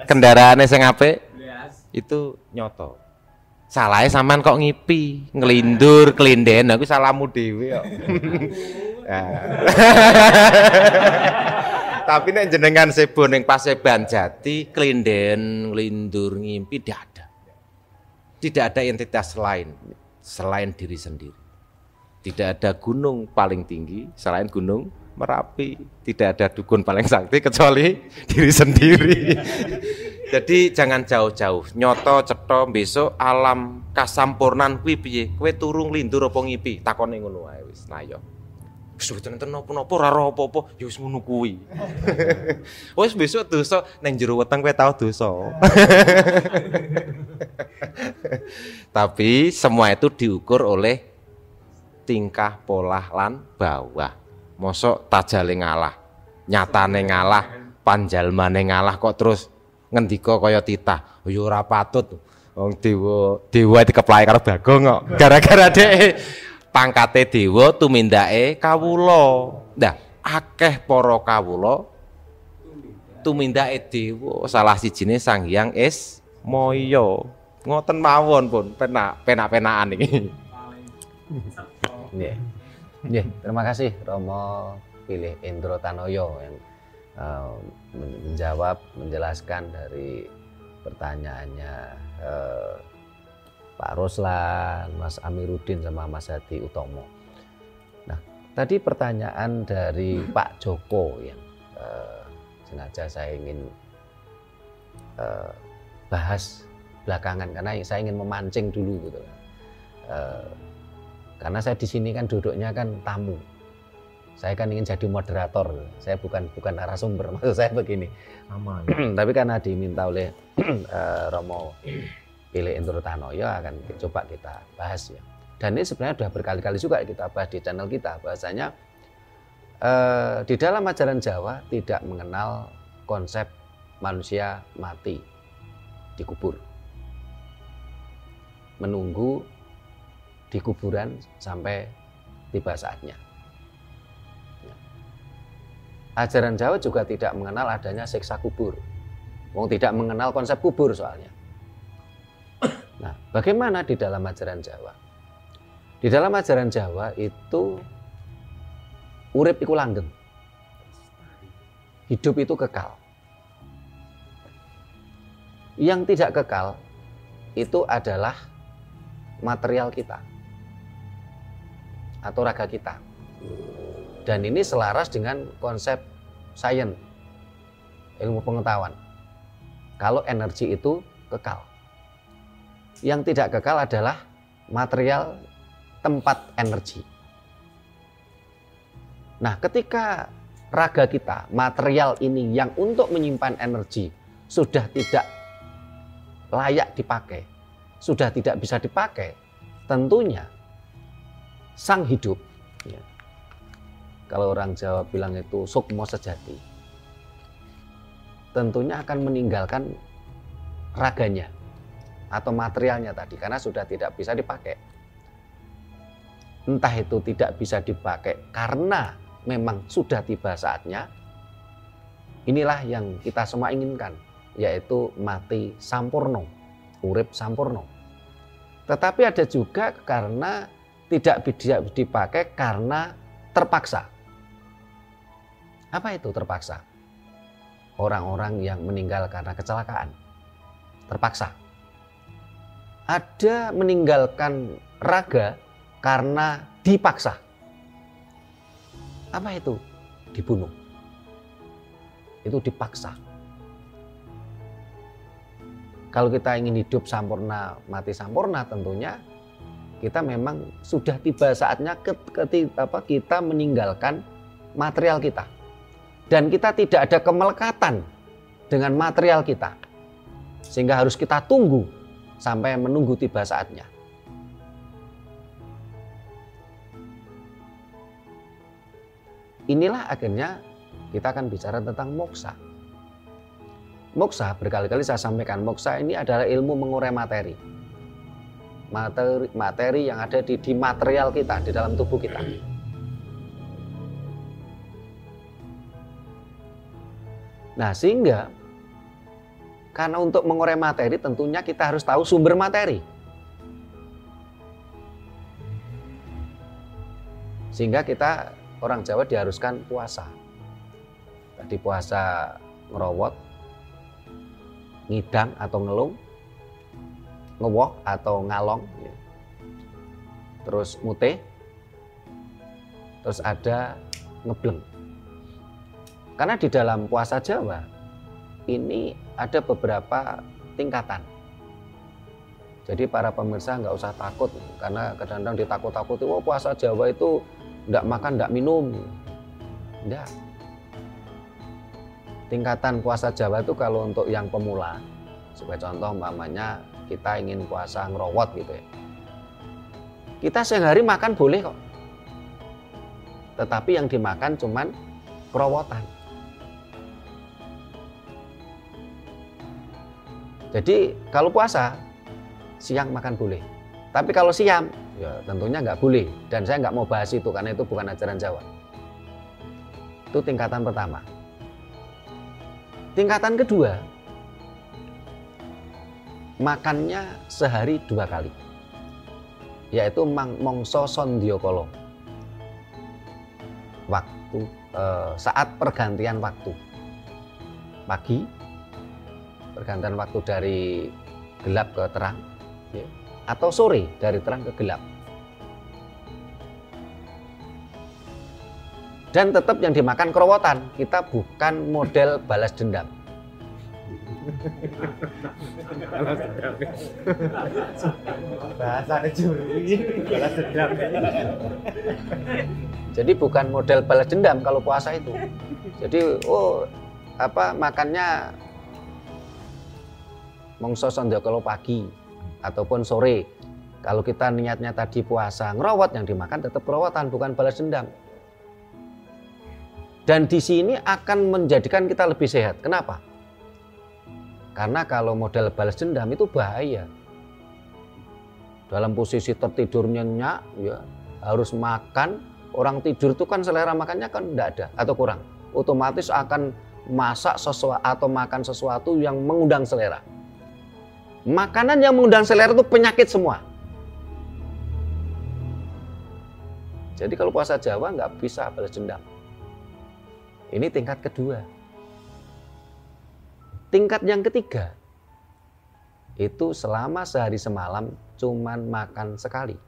Kendaraane sing apik? Itu nyoto. Salahe sampean kok ngipi, nglindur, klinden, aku salahmu dhewe kok. Tapi nek jenengan sebo ning Paseban Jati, klinden, nglindur, ngimpi tidak ada. Tidak ada entitas lain selain diri sendiri. Tidak ada gunung paling tinggi selain gunung Merapi. Tidak ada dukun paling sakti kecuali diri sendiri. Jadi jangan jauh-jauh. Nyoto cetha besok alam kasampurnan kuwi piye? Kowe turu nglindur apa ngipi? Takone ngono wae wis. Nah ya. Wis weten napa-napa ora ora apa-apa, ya wis ngono kuwi. Wis besok dosa nang jero weteng kowe tau dosa. Tapi semua itu diukur oleh tingkah, pola lan bawah. Mosok tajale ngalah, nyatane ngalah, panjalmane ngalah kok terus ngendika kaya titah. Ya ora patut. Wong dewa dikeplai karo Bagong kok. Gara-gara dhek pangkate dewa tumindake kawula. Nah, akeh para kawula tumindake dewa. Salah sijine Sang Hyang Ismaya. Ngoten mawon pun penak-penakan iki. Nggih. Nggih, terima kasih Romo Pilih Endro Tanoyo yang menjawab, menjelaskan dari pertanyaannya Pak Ruslan, Mas Amiruddin sama Mas Hadi Utomo. Nah, tadi pertanyaan dari Pak Joko yang sengaja saya ingin bahas belakangan karena saya ingin memancing dulu gitu. Karena saya di sini kan duduknya kan tamu. Saya kan ingin jadi moderator. Saya bukan narasumber. Maksud saya begini. Aman. Tapi karena diminta oleh Romo Pilih Endro Tanoyo akan coba kita bahas ya. Dan ini sebenarnya sudah berkali-kali juga kita bahas di channel kita. Bahasanya di dalam ajaran Jawa tidak mengenal konsep manusia mati dikubur. Menunggu di kuburan sampai tiba saatnya. Ajaran Jawa juga tidak mengenal adanya siksa kubur. Wong tidak mengenal konsep kubur soalnya. Nah, bagaimana di dalam ajaran Jawa? Di dalam ajaran Jawa itu urip iku langgeng. Hidup itu kekal. Yang tidak kekal itu adalah material kita atau raga kita. Dan ini selaras dengan konsep sains, ilmu pengetahuan. Kalau energi itu kekal. Yang tidak kekal adalah material tempat energi. Nah, ketika raga kita, material ini yang untuk menyimpan energi sudah tidak layak dipakai, sudah tidak bisa dipakai, tentunya sang hidup, ya, kalau orang Jawa bilang itu sukmo sejati, tentunya akan meninggalkan raganya atau materialnya tadi karena sudah tidak bisa dipakai. Entah itu tidak bisa dipakai karena memang sudah tiba saatnya. Inilah yang kita semua inginkan, yaitu mati sampurno, urip sampurno. Tetapi ada juga karena tidak bisa dipakai karena terpaksa. Apa itu terpaksa? Orang-orang yang meninggal karena kecelakaan. Terpaksa. Ada meninggalkan raga karena dipaksa. Apa itu? Dibunuh. Itu dipaksa. Kalau kita ingin hidup sampurna, mati sampurna, tentunya kita memang sudah tiba saatnya kita meninggalkan material kita. Dan kita tidak ada kemelekatan dengan material kita. Sehingga harus kita tunggu sampai menunggu tiba saatnya. Inilah akhirnya kita akan bicara tentang moksa. Moksa, berkali-kali saya sampaikan, moksa ini adalah ilmu mengurai materi. Materi yang ada di material kita, di dalam tubuh kita. Nah, sehingga karena untuk mengurai materi tentunya kita harus tahu sumber materi. Sehingga kita, orang Jawa, diharuskan puasa. Tadi puasa ngerowot, ngidang atau ngelung, ngewoh atau ngalong, terus mutih, terus ada ngebleng. Karena di dalam puasa Jawa ini ada beberapa tingkatan. Jadi para pemirsa nggak usah takut, karena kadang-kadang ditakut-takuti, oh puasa Jawa itu nggak makan, nggak minum. Enggak. Tingkatan puasa Jawa itu kalau untuk yang pemula, sebagai contoh umpamanya kita ingin puasa ngerowot gitu ya. Kita sehari makan boleh kok. Tetapi yang dimakan cuman kerowotan. Jadi kalau puasa siang makan boleh. Tapi kalau siang ya tentunya nggak boleh. Dan saya nggak mau bahas itu karena itu bukan ajaran Jawa. Itu tingkatan pertama. Tingkatan kedua, makannya sehari 2 kali, yaitu mongso sondyokolo, waktu saat pergantian waktu, pagi, pergantian waktu dari gelap ke terang, ya, atau sore dari terang ke gelap. Dan tetap yang dimakan kerowotan, kita bukan model balas dendam. Bahasa juri, balas dendam. Jadi bukan model balas dendam kalau puasa itu. Jadi makannya mongso sondyokolo pagi ataupun sore. Kalau kita niatnya tadi puasa ngerowot, yang dimakan tetap kerowotan, bukan balas dendam. Dan di sini akan menjadikan kita lebih sehat. Kenapa? Karena kalau model balas dendam itu bahaya. Dalam posisi tertidur nyenyak, ya harus makan. Orang tidur itu kan selera makannya kan tidak ada atau kurang. Otomatis akan masak sesuatu atau makan sesuatu yang mengundang selera. Makanan yang mengundang selera itu penyakit semua. Jadi kalau puasa Jawa nggak bisa balas dendam. Ini tingkat kedua. Tingkat yang ketiga, itu selama sehari semalam cuman makan sekali.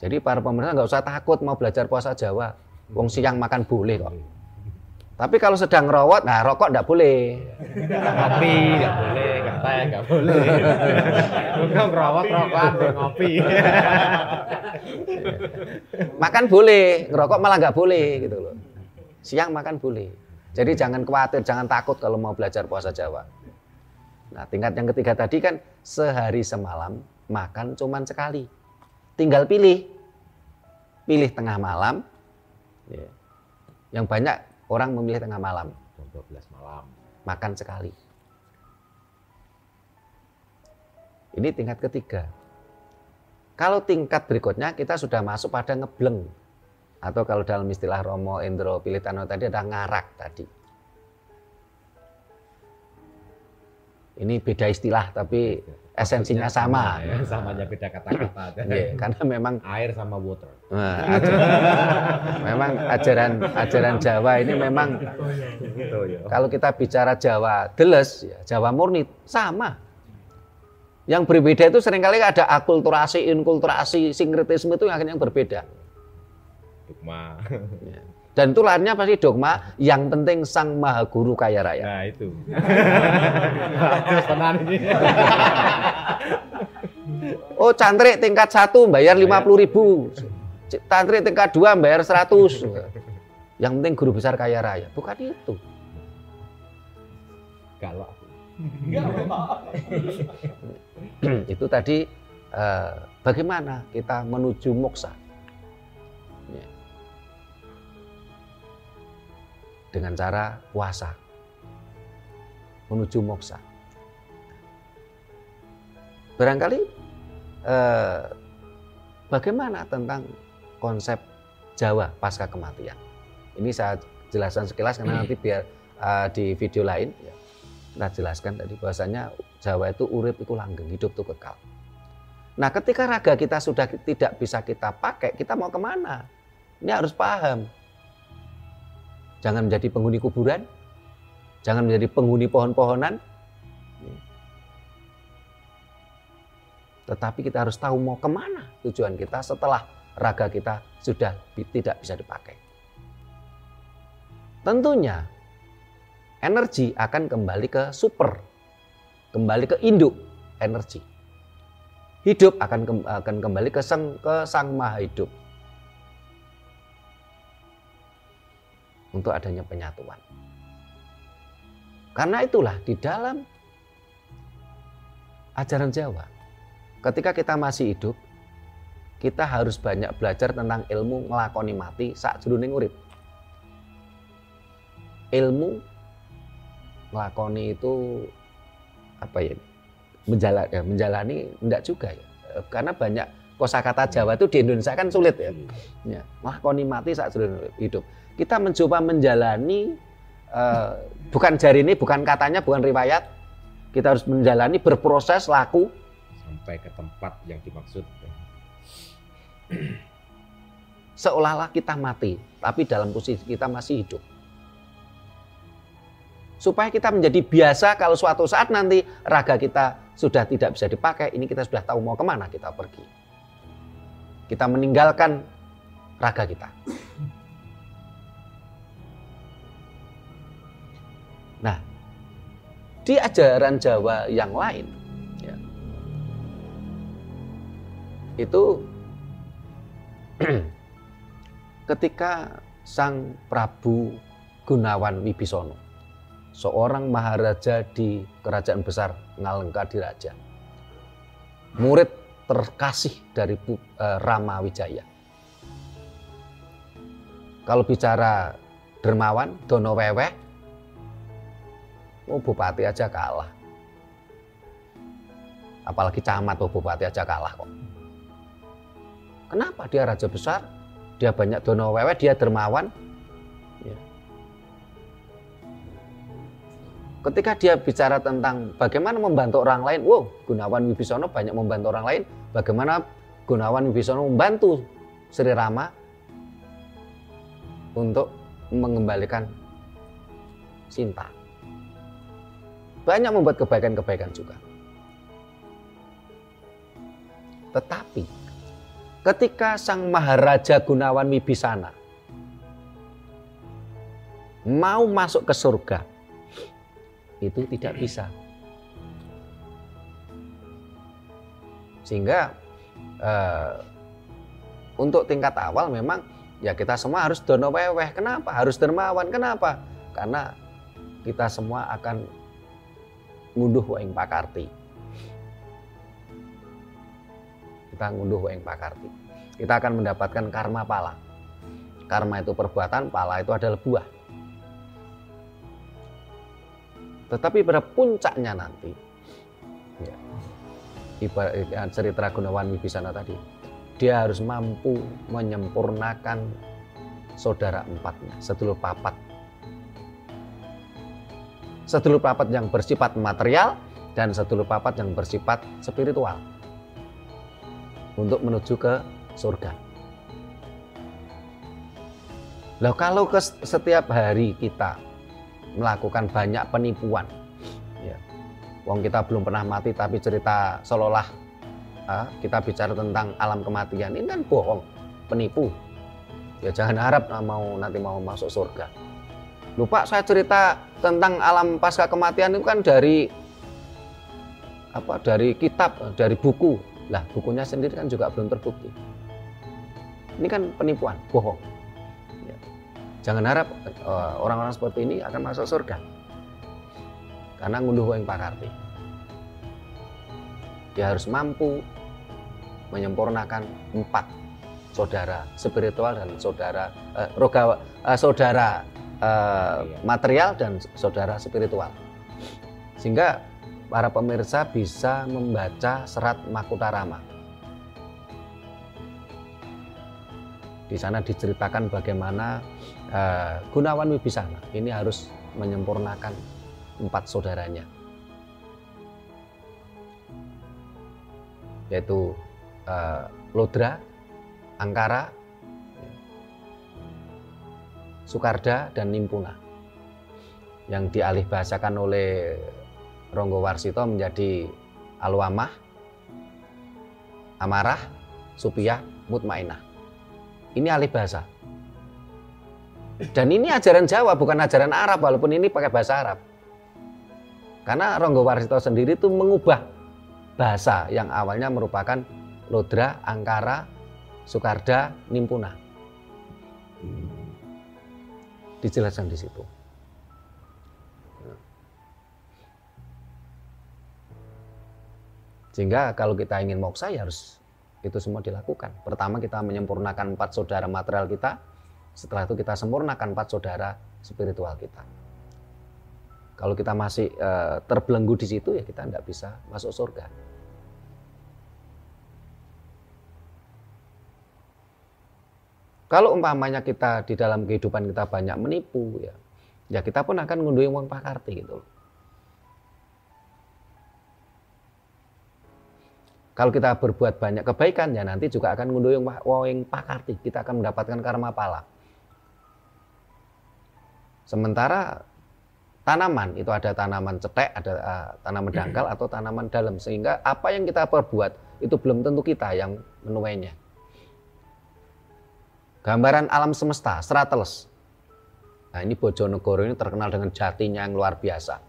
Jadi para pemirsa nggak usah takut mau belajar puasa Jawa. Wong siang makan boleh kok. Tapi kalau sedang ngerowot, nah rokok nggak boleh. Ngopi nggak boleh, teh nggak boleh. Bukan ngerowot, rokokan, ngopi. Makan boleh, ngerokok malah nggak boleh gitu loh. Siang makan boleh. Jadi jangan khawatir, jangan takut kalau mau belajar puasa Jawa. Nah, tingkat yang ketiga tadi kan sehari semalam makan cuman sekali. Tinggal pilih tengah malam. Yang banyak orang memilih tengah malam. Jam 12 malam. Makan sekali. Ini tingkat ketiga. Kalau tingkat berikutnya kita sudah masuk pada ngebleng. Atau kalau dalam istilah Romo Endro Pilitano tadi ada ngarak tadi. Ini beda istilah tapi esensinya sama. Ya, samanya beda kata-kata. Karena memang air sama water. Memang ajaran Jawa ini memang kalau kita bicara Jawa deles, ya, Jawa murni sama. Yang berbeda itu seringkali ada akulturasi, inkulturasi, sinkretisme itu yang berbeda. Dogma. Dan itu lainnya pasti dogma, yang penting Sang Maha Guru kaya raya. Nah itu. Oh, cantrik tingkat 1 bayar 50.000. Cantrik tingkat 2 bayar 100. Yang penting guru besar kaya raya. Bukan itu. Galak. Itu tadi bagaimana kita menuju moksa. Dengan cara puasa menuju moksa. Barangkali bagaimana tentang konsep Jawa pasca kematian? Ini saya jelaskan sekilas karena nanti biar di video lain ya, kita jelaskan tadi bahwasanya Jawa itu urip itu langgeng, hidup itu kekal. Nah, ketika raga kita sudah tidak bisa kita pakai, kita mau kemana? Ini harus paham. Jangan menjadi penghuni kuburan, jangan menjadi penghuni pohon-pohonan. Tetapi kita harus tahu mau kemana tujuan kita setelah raga kita sudah tidak bisa dipakai. Tentunya energi akan kembali ke super, kembali ke induk energi. Hidup akan kembali ke Sang Maha Hidup. Untuk adanya penyatuan. Karena itulah di dalam ajaran Jawa, ketika kita masih hidup, kita harus banyak belajar tentang ilmu nglakoni mati sakjroning urip. Ilmu nglakoni itu apa ya? Menjalani enggak juga ya. Karena banyak kosakata Jawa itu di Indonesia kan sulit ya. Nglakoni mati sakjroning hidup. Kita mencoba menjalani bukan jari ini, bukan katanya, bukan riwayat. Kita harus menjalani, berproses, laku sampai ke tempat yang dimaksud. Seolah-olah kita mati, tapi dalam posisi kita masih hidup. Supaya kita menjadi biasa kalau suatu saat nanti raga kita sudah tidak bisa dipakai, ini kita sudah tahu mau kemana kita pergi. Kita meninggalkan raga kita. Nah, di ajaran Jawa yang lain, ya, itu ketika Sang Prabu Gunawan Wibisono, seorang maharaja di kerajaan besar Ngalengkadiraja, murid terkasih dari Rama Wijaya. Kalau bicara dermawan, Dono Weweh, bupati aja kalah. Apalagi camat, bupati aja kalah kok. Kenapa? Dia raja besar, dia banyak dono wewe, dia dermawan. Ya. Ketika dia bicara tentang bagaimana membantu orang lain, Gunawan Wibisono banyak membantu orang lain. Bagaimana Gunawan Wibisono membantu Sri Rama untuk mengembalikan Sinta. Banyak membuat kebaikan-kebaikan juga. Tetapi ketika Sang Maharaja Gunawan Wibisana mau masuk ke surga, itu tidak bisa. Sehingga untuk tingkat awal memang ya kita semua harus dono weweh. Kenapa? Harus dermawan. Kenapa? Karena kita semua akan ngunduh waing pakarti. Kita ngunduh waing pakarti. Kita akan mendapatkan karma pala. Karma itu perbuatan, pala itu adalah buah. Tetapi pada puncaknya nanti, ya, ibarat cerita Gunawan Wibisana tadi, dia harus mampu menyempurnakan saudara empatnya, sedulur papat. Sedulur papat yang bersifat material dan sedulur papat yang bersifat spiritual untuk menuju ke surga. Lah kalau setiap hari kita melakukan banyak penipuan, ya, wong kita belum pernah mati tapi cerita seolah-olah kita bicara tentang alam kematian, ini kan bohong, penipu. Ya jangan harap nanti mau masuk surga. Lupa saya cerita tentang alam pasca kematian itu kan dari kitab, dari buku. Lah bukunya sendiri kan juga belum terbukti. Ini kan penipuan, bohong. Ya. Jangan harap orang-orang seperti ini akan masuk surga. Karena ngunduh yang pakarti. Dia harus mampu menyempurnakan 4 saudara spiritual dan saudara material dan saudara spiritual. Sehingga para pemirsa bisa membaca serat Makutarama. Di sana diceritakan bagaimana Gunawan Wibisana ini harus menyempurnakan 4 saudaranya, yaitu Lodra, Angkara, Sukarda, dan Nimpuna, yang dialih bahasakan oleh Ronggo Warsito menjadi Alwamah, Amarah, Supiyah, Mutmainah. Ini alih bahasa. Dan ini ajaran Jawa, bukan ajaran Arab, walaupun ini pakai bahasa Arab. Karena Ronggo Warsito sendiri itu mengubah bahasa yang awalnya merupakan Lodra, Angkara, Sukarda, Nimpuna. Dijelaskan di situ. Sehingga kalau kita ingin moksa ya harus itu semua dilakukan. Pertama kita menyempurnakan 4 saudara material kita. Setelah itu kita sempurnakan 4 saudara spiritual kita. Kalau kita masih terbelenggu di situ ya kita tidak bisa masuk surga. Kalau umpamanya kita di dalam kehidupan kita banyak menipu, ya kita pun akan ngunduhi wong pakarti gitu. Kalau kita berbuat banyak kebaikan, ya nanti juga akan ngunduhi wong pakarti. Kita akan mendapatkan karma pala. Sementara tanaman itu ada tanaman cetek, ada tanaman dangkal atau tanaman dalam, sehingga apa yang kita perbuat itu belum tentu kita yang menuainya. Gambaran alam semesta, Strateles. Nah ini Bojonegoro ini terkenal dengan jatinya yang luar biasa.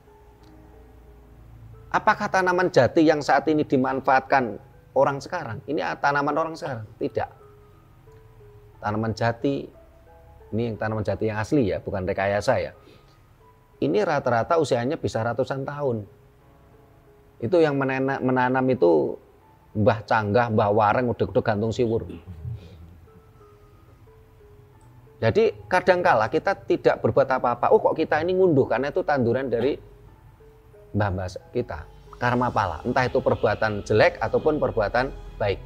Apakah tanaman jati yang saat ini dimanfaatkan orang sekarang? Ini tanaman orang sekarang? Tidak. Tanaman jati, ini yang tanaman jati yang asli ya, bukan rekayasa ya. Ini rata-rata usianya bisa ratusan tahun. Itu yang menanam itu Mbah Canggah, Mbah Wareng, udah gantung siwur. Jadi kadangkala kita tidak berbuat apa-apa. Oh kok kita ini ngunduh, karena itu tanduran dari mbah-mbah kita. Karma pala, entah itu perbuatan jelek ataupun perbuatan baik.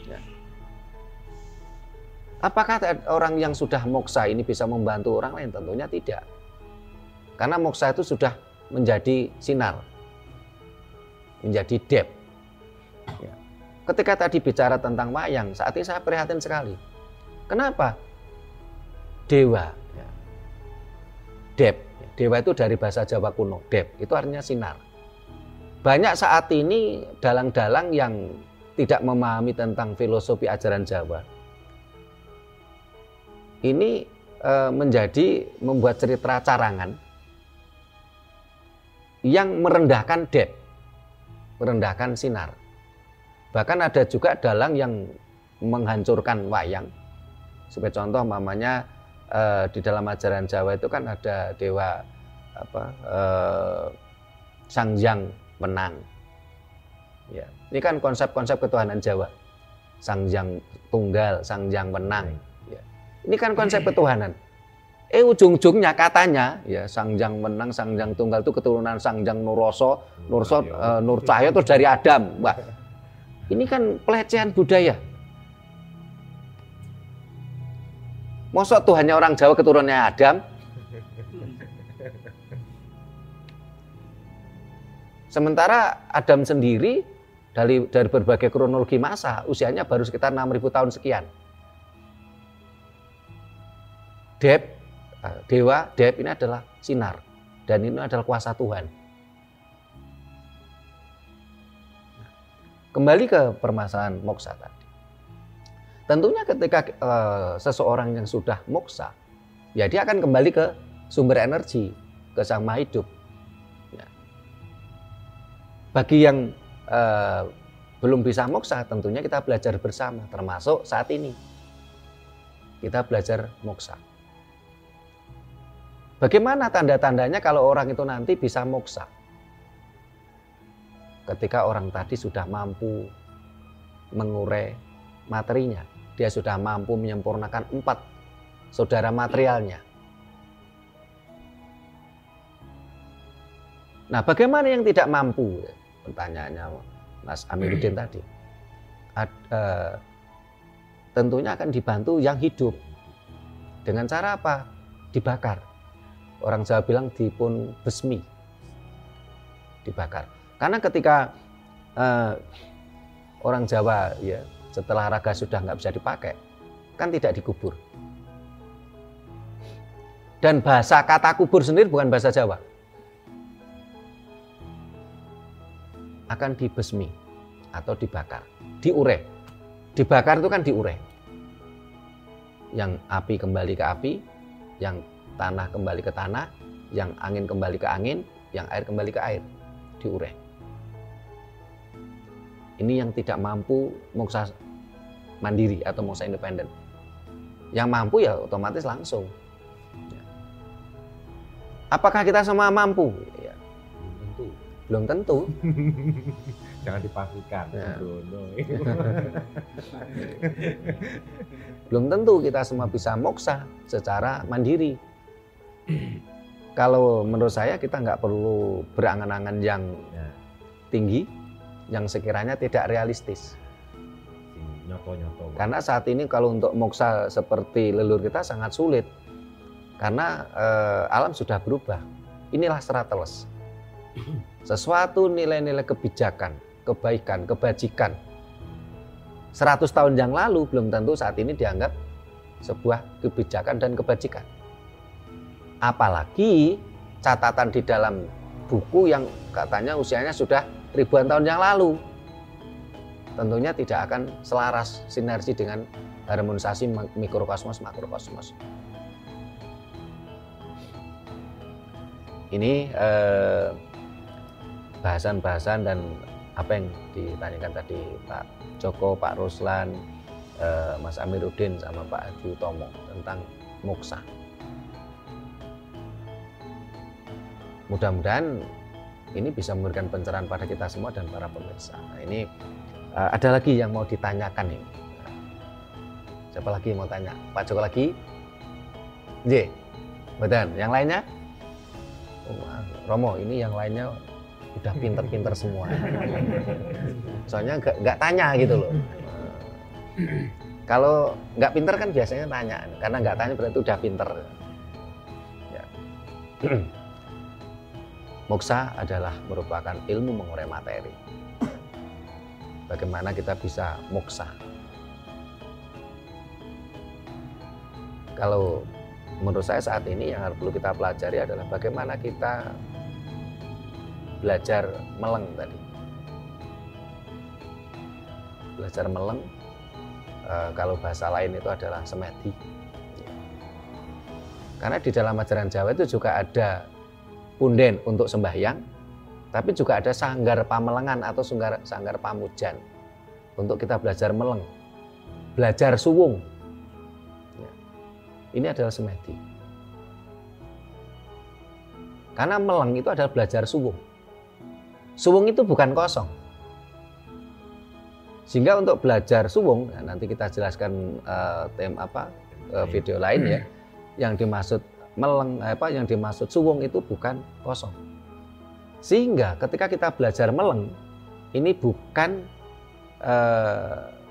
Ya. Apakah orang yang sudah moksa ini bisa membantu orang lain? Tentunya tidak. Karena moksa itu sudah menjadi sinar, menjadi dep. Ya. Ketika tadi bicara tentang wayang, saat ini saya prihatin sekali. Kenapa? Dewa. Ya. Dep. Dewa itu dari bahasa Jawa kuno. Dep itu artinya sinar. Banyak saat ini dalang-dalang yang tidak memahami tentang filosofi ajaran Jawa. Ini membuat cerita carangan yang merendahkan dep, merendahkan sinar. Bahkan ada juga dalang yang menghancurkan wayang. Sebagai contoh, mamanya di dalam ajaran Jawa itu kan ada dewa Sangjang Menang. Ya, ini kan konsep-konsep ketuhanan Jawa. Sangjang Tunggal, Sangjang Menang. Ya. Ini kan konsep ketuhanan. Ujung-ujungnya katanya ya Sangjang Wenang, Sangjang Tunggal itu keturunan Sangjang Nuroso, Nur Cahyo terus dari Adam. Wah, ini kan pelecehan budaya. Masa Tuhannya orang Jawa keturunannya Adam? Sementara Adam sendiri dari berbagai kronologi masa usianya baru sekitar 6.000 tahun sekian. Dewa ini adalah sinar dan ini adalah kuasa Tuhan. Kembali ke permasalahan moksa tadi. Tentunya ketika seseorang yang sudah moksa, ya dia akan kembali ke sumber energi, ke Sang Maha Hidup. Ya. Bagi yang belum bisa moksa, tentunya kita belajar bersama, termasuk saat ini. Kita belajar moksa. Bagaimana tanda-tandanya kalau orang itu nanti bisa moksa? Ketika orang tadi sudah mampu mengurai materinya, dia sudah mampu menyempurnakan 4 saudara materialnya. Nah, bagaimana yang tidak mampu? Pertanyaannya Mas Amiruddin tadi. Tentunya akan dibantu yang hidup. Dengan cara apa? Dibakar. Orang Jawa bilang dipun besmi, dibakar. Karena ketika orang Jawa ya setelah raga sudah nggak bisa dipakai, kan tidak dikubur. Dan bahasa kata kubur sendiri bukan bahasa Jawa. Akan dibesmi atau dibakar, diure. Dibakar itu kan diure. Yang api kembali ke api, yang tanah kembali ke tanah, yang angin kembali ke angin, yang air kembali ke air, diure. Ini yang tidak mampu moksa mandiri atau moksa independen. Yang mampu ya otomatis langsung. Apakah kita semua mampu? Ya. Belum tentu. Jangan dipastikan. Ya. Belum tentu kita semua bisa moksa secara mandiri. Kalau menurut saya kita nggak perlu berangan-angan yang tinggi, yang sekiranya tidak realistis. Nyoto-nyoto. Karena saat ini kalau untuk moksa seperti leluhur kita sangat sulit. Karena alam sudah berubah. Inilah Strateles. Sesuatu nilai-nilai kebijakan, kebaikan, kebajikan 100 tahun yang lalu belum tentu saat ini dianggap sebuah kebijakan dan kebajikan. Apalagi catatan di dalam buku yang katanya usianya sudah ribuan tahun yang lalu. Tentunya tidak akan selaras sinergi dengan harmonisasi mikrokosmos makrokosmos. Ini bahasan-bahasan dan apa yang ditanyakan tadi Pak Joko, Pak Ruslan, Mas Amiruddin sama Pak Adi Utomo tentang moksa. Mudah-mudahan ini bisa memberikan pencerahan pada kita semua dan para pemirsa. Nah, ini ada lagi yang mau ditanyakan ini. Siapa lagi yang mau tanya? Pak Joko lagi? J. Betul. Yang lainnya? Romo, ini yang lainnya udah pinter-pinter semua. Soalnya nggak tanya gitu loh. Kalau nggak pinter kan biasanya tanya. Karena nggak tanya berarti udah pinter. Ya. Moksa adalah merupakan ilmu mengurai materi. Bagaimana kita bisa moksa? Kalau menurut saya saat ini yang perlu kita pelajari adalah bagaimana kita belajar meleng tadi. Belajar meleng, kalau bahasa lain itu adalah semedi. Karena di dalam ajaran Jawa itu juga ada punden untuk sembahyang, tapi juga ada sanggar pamelengan atau sanggar pamujan untuk kita belajar meleng, belajar suwung. Ya. Ini adalah semedi. Karena meleng itu adalah belajar suwung. Suwung itu bukan kosong. Sehingga untuk belajar suwung, nanti kita jelaskan video lain ya, yang dimaksud meleng yang dimaksud suwung itu bukan kosong. Sehingga ketika kita belajar meleng ini bukan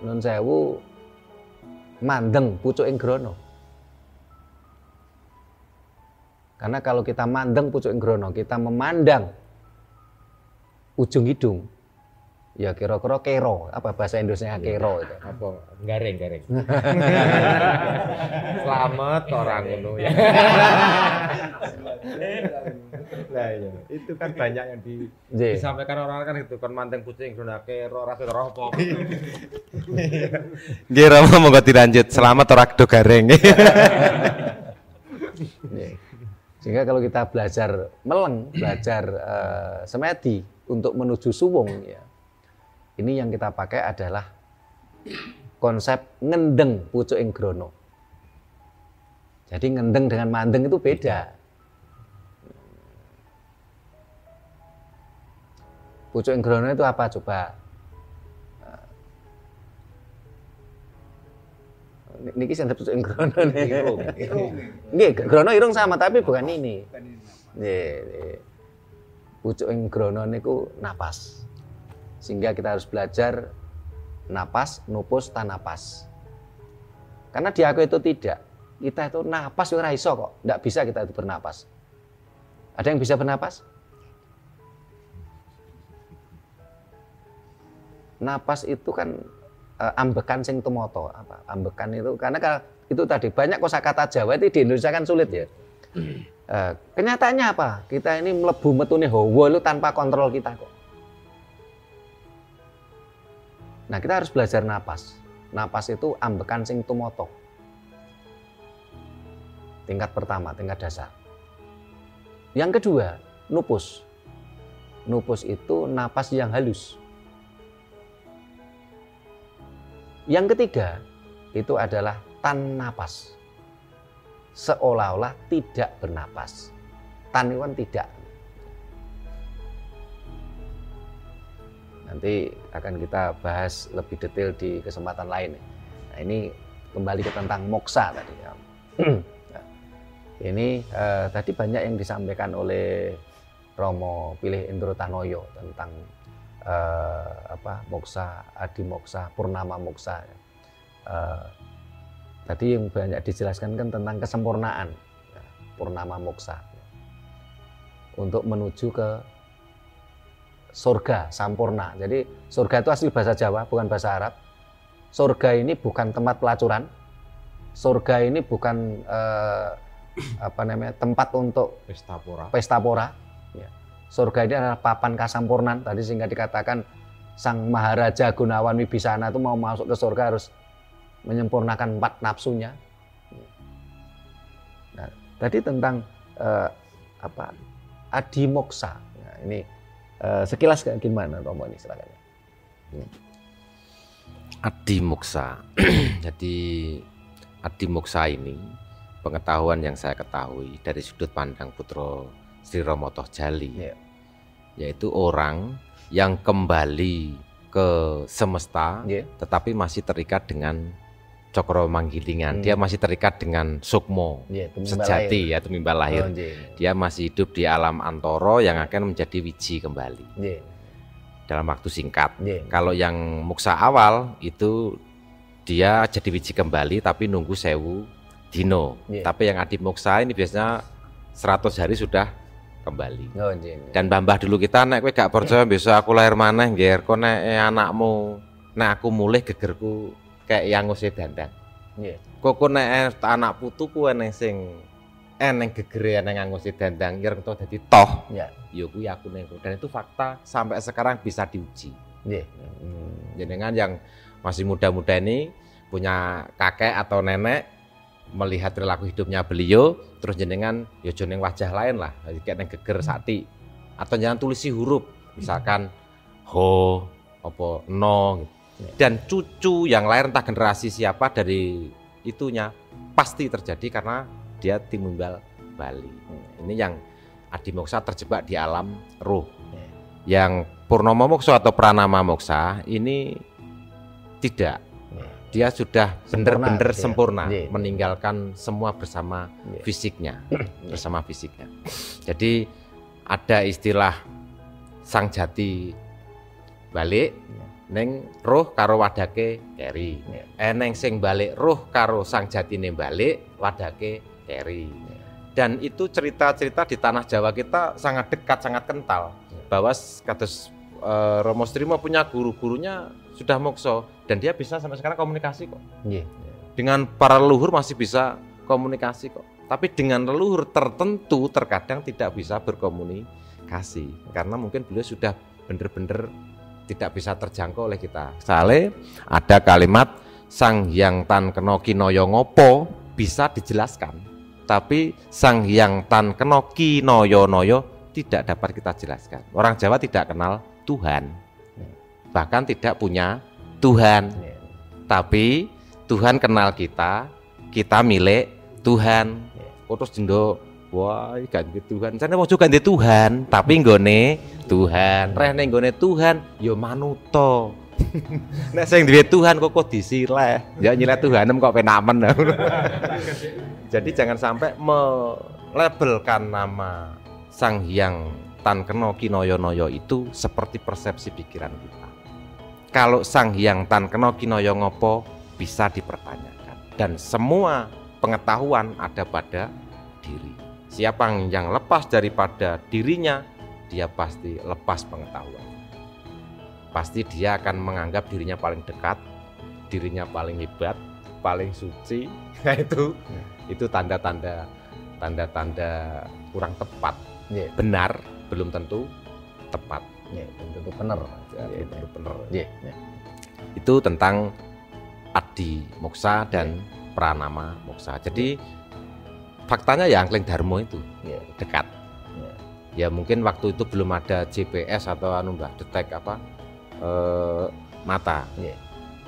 nun sewu mandeng pucuking grana. Karena kalau kita mandeng pucuking grana, kita memandang ujung hidung, ya kira-kira kero, apa bahasa Indonesia kero itu? Apa? Garing. Selamat orang itu ya. Nah, iya. Itu kan banyak yang disampaikan orang kan itu kan mandeng kucing grana kero rasa roh apa. Nggih Romo monggo dilanjut. Selamat ora kedo garing. Sehingga kalau kita belajar meleng, belajar semedi untuk menuju suwung, ya, ini yang kita pakai adalah konsep ngendeng pucuking grana. Jadi ngendeng dengan mandeng itu beda. Pucuking grana itu apa coba? Niki sing pucuking grana irung. Nggih, grana irung sama tapi bukan ini. Nggih. Pucuking grana niku napas. Sehingga kita harus belajar napas, nupus, tanapas. Karena di aku itu tidak. Kita itu napas ora iso kok. Enggak bisa kita itu bernapas. Ada yang bisa bernapas? Napas itu kan ambekan sing tumoto apa? Ambekan itu karena itu tadi banyak kosakata Jawa itu di Indonesia kan sulit ya. Kenyataannya apa? Kita ini mlebu metune hawa itu tanpa kontrol kita kok. Nah, kita harus belajar napas. Napas itu ambekan sing tumoto. Tingkat pertama, tingkat dasar. Yang kedua, nupus. Nupus itu napas yang halus. Yang ketiga, itu adalah tan napas. Seolah-olah tidak bernapas. Tan itu kan tidak. Nanti akan kita bahas lebih detail di kesempatan lain. Nah, ini kembali ke tentang moksa tadi. Nah, ini tadi banyak yang disampaikan oleh Romo Pilih Indrotanoyo tentang moksa, adi moksa, purnama moksa. Tadi yang banyak dijelaskan kan tentang kesempurnaan purnama moksa untuk menuju ke surga sampurna. Jadi surga itu asli bahasa Jawa, bukan bahasa Arab. Surga ini bukan tempat pelacuran. Surga ini bukan tempat untuk pesta pora. Ya. Surga ini adalah papan kasampurnan. Tadi sehingga dikatakan Sang Maharaja Gunawan Wibisana itu mau masuk ke surga harus menyempurnakan 4 nafsunya. Nah, tadi tentang adi moksa. Nah, ini sekilas gimana Romo ini silakan. Adi moksa. Jadi adi moksa ini pengetahuan yang saya ketahui dari sudut pandang Putra Sri Romo Tohjali, yaitu orang yang kembali ke semesta, tetapi masih terikat dengan cokro manggilingan. Dia masih terikat dengan sukmo sejati, ya tumimbal lahir. Dia masih hidup di alam antoro yang akan menjadi wiji kembali dalam waktu singkat. Kalau yang muksa awal itu dia jadi wiji kembali tapi nunggu 1000 dino. Tapi yang adi muksa ini biasanya 100 hari sudah kembali. Dan mbah dulu kita nek kowe gak percaya besok aku lahir maneh nggih kok nek anakmu nek aku mulih gegerku kayak yang nguse dandang. Kok nek anak putuku eneng sing eneng gegere eneng nguse dandang yen to dadi toh. Ya kuwi aku ning. Dan itu fakta sampai sekarang bisa diuji. Jenengan yang masih muda-muda ini punya kakek atau nenek melihat perilaku hidupnya beliau, terus jenengan ya jeneng wajah lain lah, kayak neng geger sati, atau jangan tulisi huruf, misalkan ho, apa no, dan cucu yang lain entah generasi siapa dari itunya pasti terjadi karena dia timbal Bali. Ini yang adi moksa terjebak di alam ruh. Yang purnama moksa atau pranama moksa ini tidak. dia sudah benar-benar gitu ya. sempurna, Iya. meninggalkan semua bersama Iya. fisiknya, bersama fisiknya. Jadi ada istilah sang jati balik, neng roh karo wadake keri. Neng sing balik roh karo sang jatine balik, wadake keri. Dan itu cerita-cerita di tanah Jawa kita sangat dekat, sangat kental. Bahwa kados Romo Strimo punya guru-gurunya sudah mokso dan dia bisa sampai sekarang komunikasi kok. Dengan para leluhur masih bisa komunikasi kok. Tapi dengan leluhur tertentu terkadang tidak bisa berkomunikasi karena mungkin beliau sudah benar-benar tidak bisa terjangkau oleh kita. Soalnya ada kalimat Sang Hyang Tan Kena Kinaya Ngopo bisa dijelaskan, tapi Sang Hyang Tan Kena Kinaya Noyo tidak dapat kita jelaskan. Orang Jawa tidak kenal Tuhan, bahkan tidak punya Tuhan. Tapi Tuhan kenal kita, kita milik Tuhan. Terus jendo, wah ganti Tuhan. Sana mau juga ganti Tuhan, tapi nggone Tuhan. Rene nggone Tuhan, yo manuto. Nek sing duwe Tuhan kok disileh, ya nyileh Tuhanem kok penamen. Jadi jangan sampai melabelkan nama Sang Hyang Tan Kena Kinaya Noyo itu seperti persepsi pikiran kita. Kalau Sang Hyang Tan Kena Kinaya Ngopo bisa dipertanyakan dan semua pengetahuan ada pada diri. Siapa yang lepas daripada dirinya, dia pasti lepas pengetahuan. Pasti dia akan menganggap dirinya paling dekat, dirinya paling hebat, paling suci. Nah itu tanda-tanda kurang tepat. Benar belum tentu tepat. Belum tentu benar. Belum tentu benar. Itu Itu tentang Adi Moksa dan Pranama Moksa. Jadi faktanya ya Angkling Darmo itu dekat. Ya mungkin waktu itu belum ada GPS atau detek mata.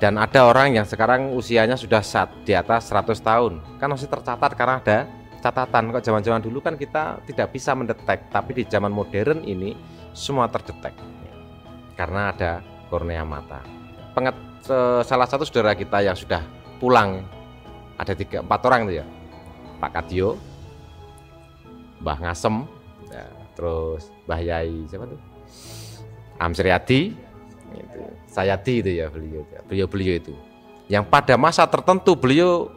Dan ada orang yang sekarang usianya sudah di atas 100 tahun. Kan masih tercatat karena ada catatan. Kok zaman-zaman dulu kan kita tidak bisa mendetek, tapi di zaman modern ini semua terdetek. Karena ada kornea mata. Salah satu saudara kita yang sudah pulang, ada 3-4 orang itu ya, Pak Kadio, Mbah Ngasem, ya, terus Mbah Yai siapa tuh, Amsriadi, gitu. Sayadi itu ya beliau itu, yang pada masa tertentu beliau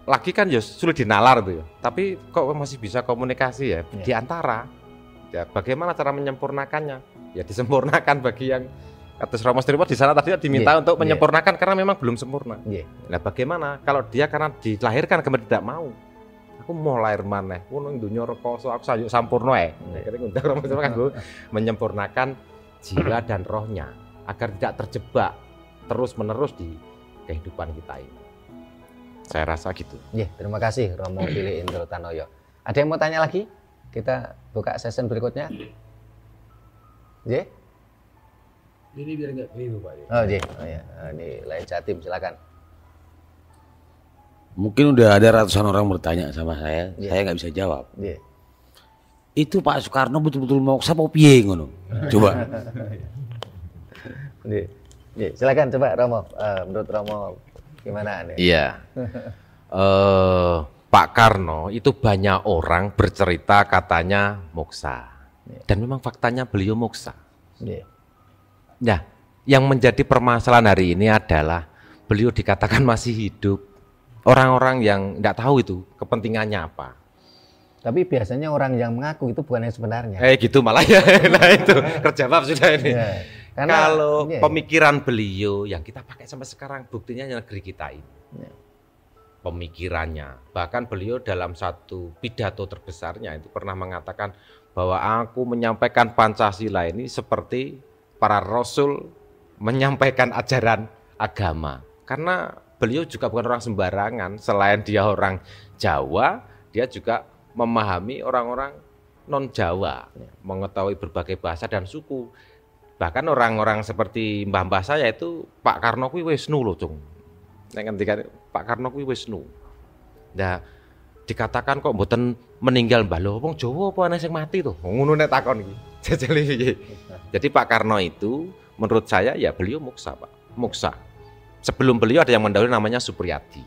lagi kan ya sulit dinalar itu ya, tapi kok masih bisa komunikasi ya, di antara ya bagaimana cara menyempurnakannya, ya disempurnakan bagi yang atas Romo Strimo di sana tadi diminta untuk menyempurnakan karena memang belum sempurna. Nah bagaimana kalau dia karena dilahirkan kemudian tidak mau, aku mau lahir maneh, ngono dunya rekoso aku sayuk sampurno ae. Kira ngundang Romo Strimo kan menyempurnakan jiwa dan rohnya agar tidak terjebak terus-menerus di kehidupan kita ini. Saya rasa gitu. Terima kasih Romo Billy Indro Tanoyo. Ada yang mau tanya lagi? Kita buka session berikutnya. Ini biar nggak keliru Pak. Oh iya. Ini lain Jatim, silakan. Mungkin udah ada ratusan orang bertanya sama saya nggak bisa jawab. Itu Pak Soekarno betul-betul mau apa piye ngono? Coba. Silakan coba Romo. Menurut Romo gimana nih? Iya. Pak Karno itu banyak orang bercerita katanya moksa. Dan memang faktanya beliau moksa. Nah, yang menjadi permasalahan hari ini adalah beliau dikatakan masih hidup. Orang-orang yang tidak tahu itu kepentingannya apa. Tapi biasanya orang yang mengaku itu bukan yang sebenarnya. Gitu malah ya. Nah itu terjawab sudah ini. Karena, kalau pemikiran beliau yang kita pakai sampai sekarang buktinya negeri kita ini. Pemikirannya. Bahkan beliau dalam satu pidato terbesarnya itu pernah mengatakan bahwa aku menyampaikan Pancasila ini seperti para rasul menyampaikan ajaran agama. Karena beliau juga bukan orang sembarangan. Selain dia orang Jawa, dia juga memahami orang-orang non-Jawa, mengetahui berbagai bahasa dan suku. Bahkan orang-orang seperti mbah-mbah saya itu Pak Karno kuwi Wisnu loh, Cung. Nek ngendikan Pak Karno kuwi Wisnu. Nah, dikatakan kok mboten meninggal mbah lho, wong Jawa apa ana sing mati to? Ngono nek takon iki. Jadi Pak Karno itu menurut saya ya beliau moksa, Pak. Moksa. sebelum beliau ada yang mendahului namanya Supriyadi.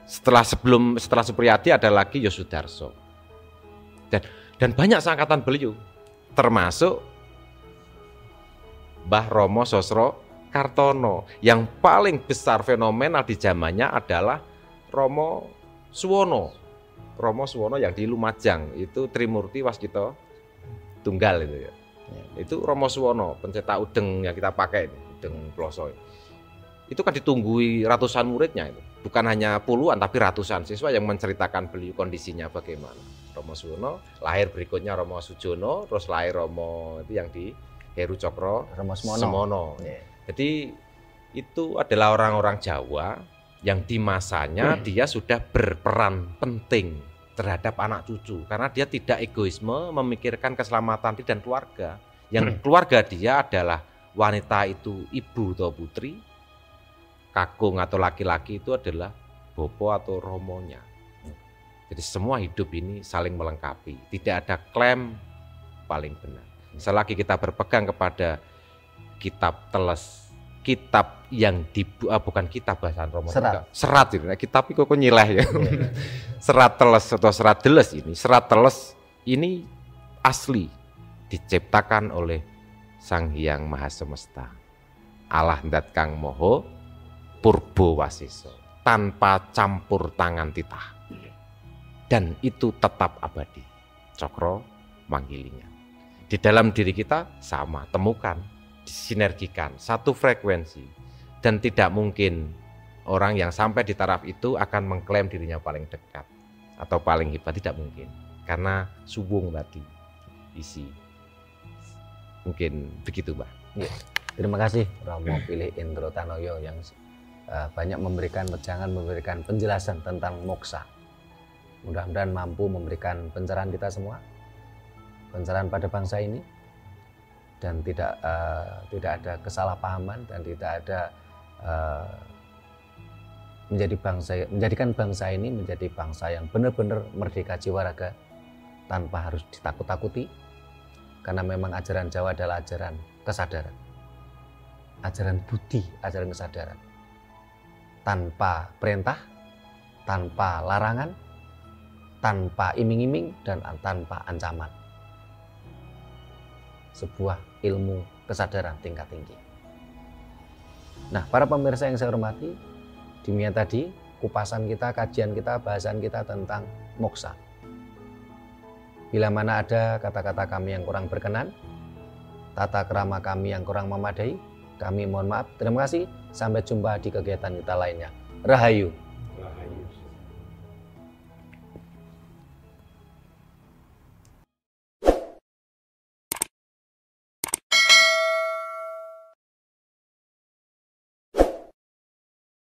Setelah Supriyadi ada lagi Yosudarso. Dan banyak seangkatan beliau, termasuk Mbah Romo Sosro Kartono. Yang paling besar fenomenal di zamannya adalah Romo Suwono. Romo Suwono yang di Lumajang, itu Trimurti Waskita Tunggal itu ya. Itu Romo Suwono, pencetak udeng yang kita pakai ini, udeng ploso. Itu kan ditunggui ratusan muridnya itu. Bukan hanya puluhan tapi ratusan siswa yang menceritakan beliau kondisinya bagaimana. Romo Suwono, lahir berikutnya Romo Sujono, terus lahir Romo itu yang di Heru Cokro Romo Semono. Jadi itu adalah orang-orang Jawa yang di masanya dia sudah berperan penting terhadap anak cucu, karena dia tidak egoisme memikirkan keselamatan diri dan keluarga. Yang keluarga dia adalah wanita itu ibu atau putri, kakung atau laki-laki itu adalah bopo atau romonya. Jadi semua hidup ini saling melengkapi, tidak ada klaim paling benar. Selagi kita berpegang kepada kitab teles, kitab yang bukan kitab bahasa Romo, serat itu. Kitab itu kok nyileh ya. Serat teles atau serat deles ini, serat teles ini asli diciptakan oleh Sang Hyang Maha Semesta. Allah ndat kang moho purbo wasiso, tanpa campur tangan titah. Dan itu tetap abadi. Cokro manggilinya. Di dalam diri kita sama, temukan, disinergikan, satu frekuensi. Dan tidak mungkin orang yang sampai di taraf itu akan mengklaim dirinya paling dekat atau paling hebat, tidak mungkin. Karena subung tadi isi. Mungkin begitu, Mbak. Ya. Terima kasih Romo Pilih Indro Tanoyo yang banyak memberikan wejangan, memberikan penjelasan tentang moksa. Mudah-mudahan mampu memberikan pencerahan kita semua, pencerahan pada bangsa ini, dan tidak ada kesalahpahaman dan tidak ada menjadikan bangsa ini menjadi bangsa yang benar-benar merdeka jiwa raga tanpa harus ditakut-takuti, karena memang ajaran Jawa adalah ajaran kesadaran, ajaran budi, ajaran kesadaran, tanpa perintah, tanpa larangan, tanpa iming-iming, dan tanpa ancaman. Sebuah ilmu kesadaran tingkat tinggi. Nah, para pemirsa yang saya hormati, demikian tadi kupasan kita, kajian kita, bahasan kita tentang moksa. Bila mana ada kata-kata kami yang kurang berkenan, tata krama kami yang kurang memadai, kami mohon maaf. Terima kasih. Sampai jumpa di kegiatan kita lainnya. Rahayu.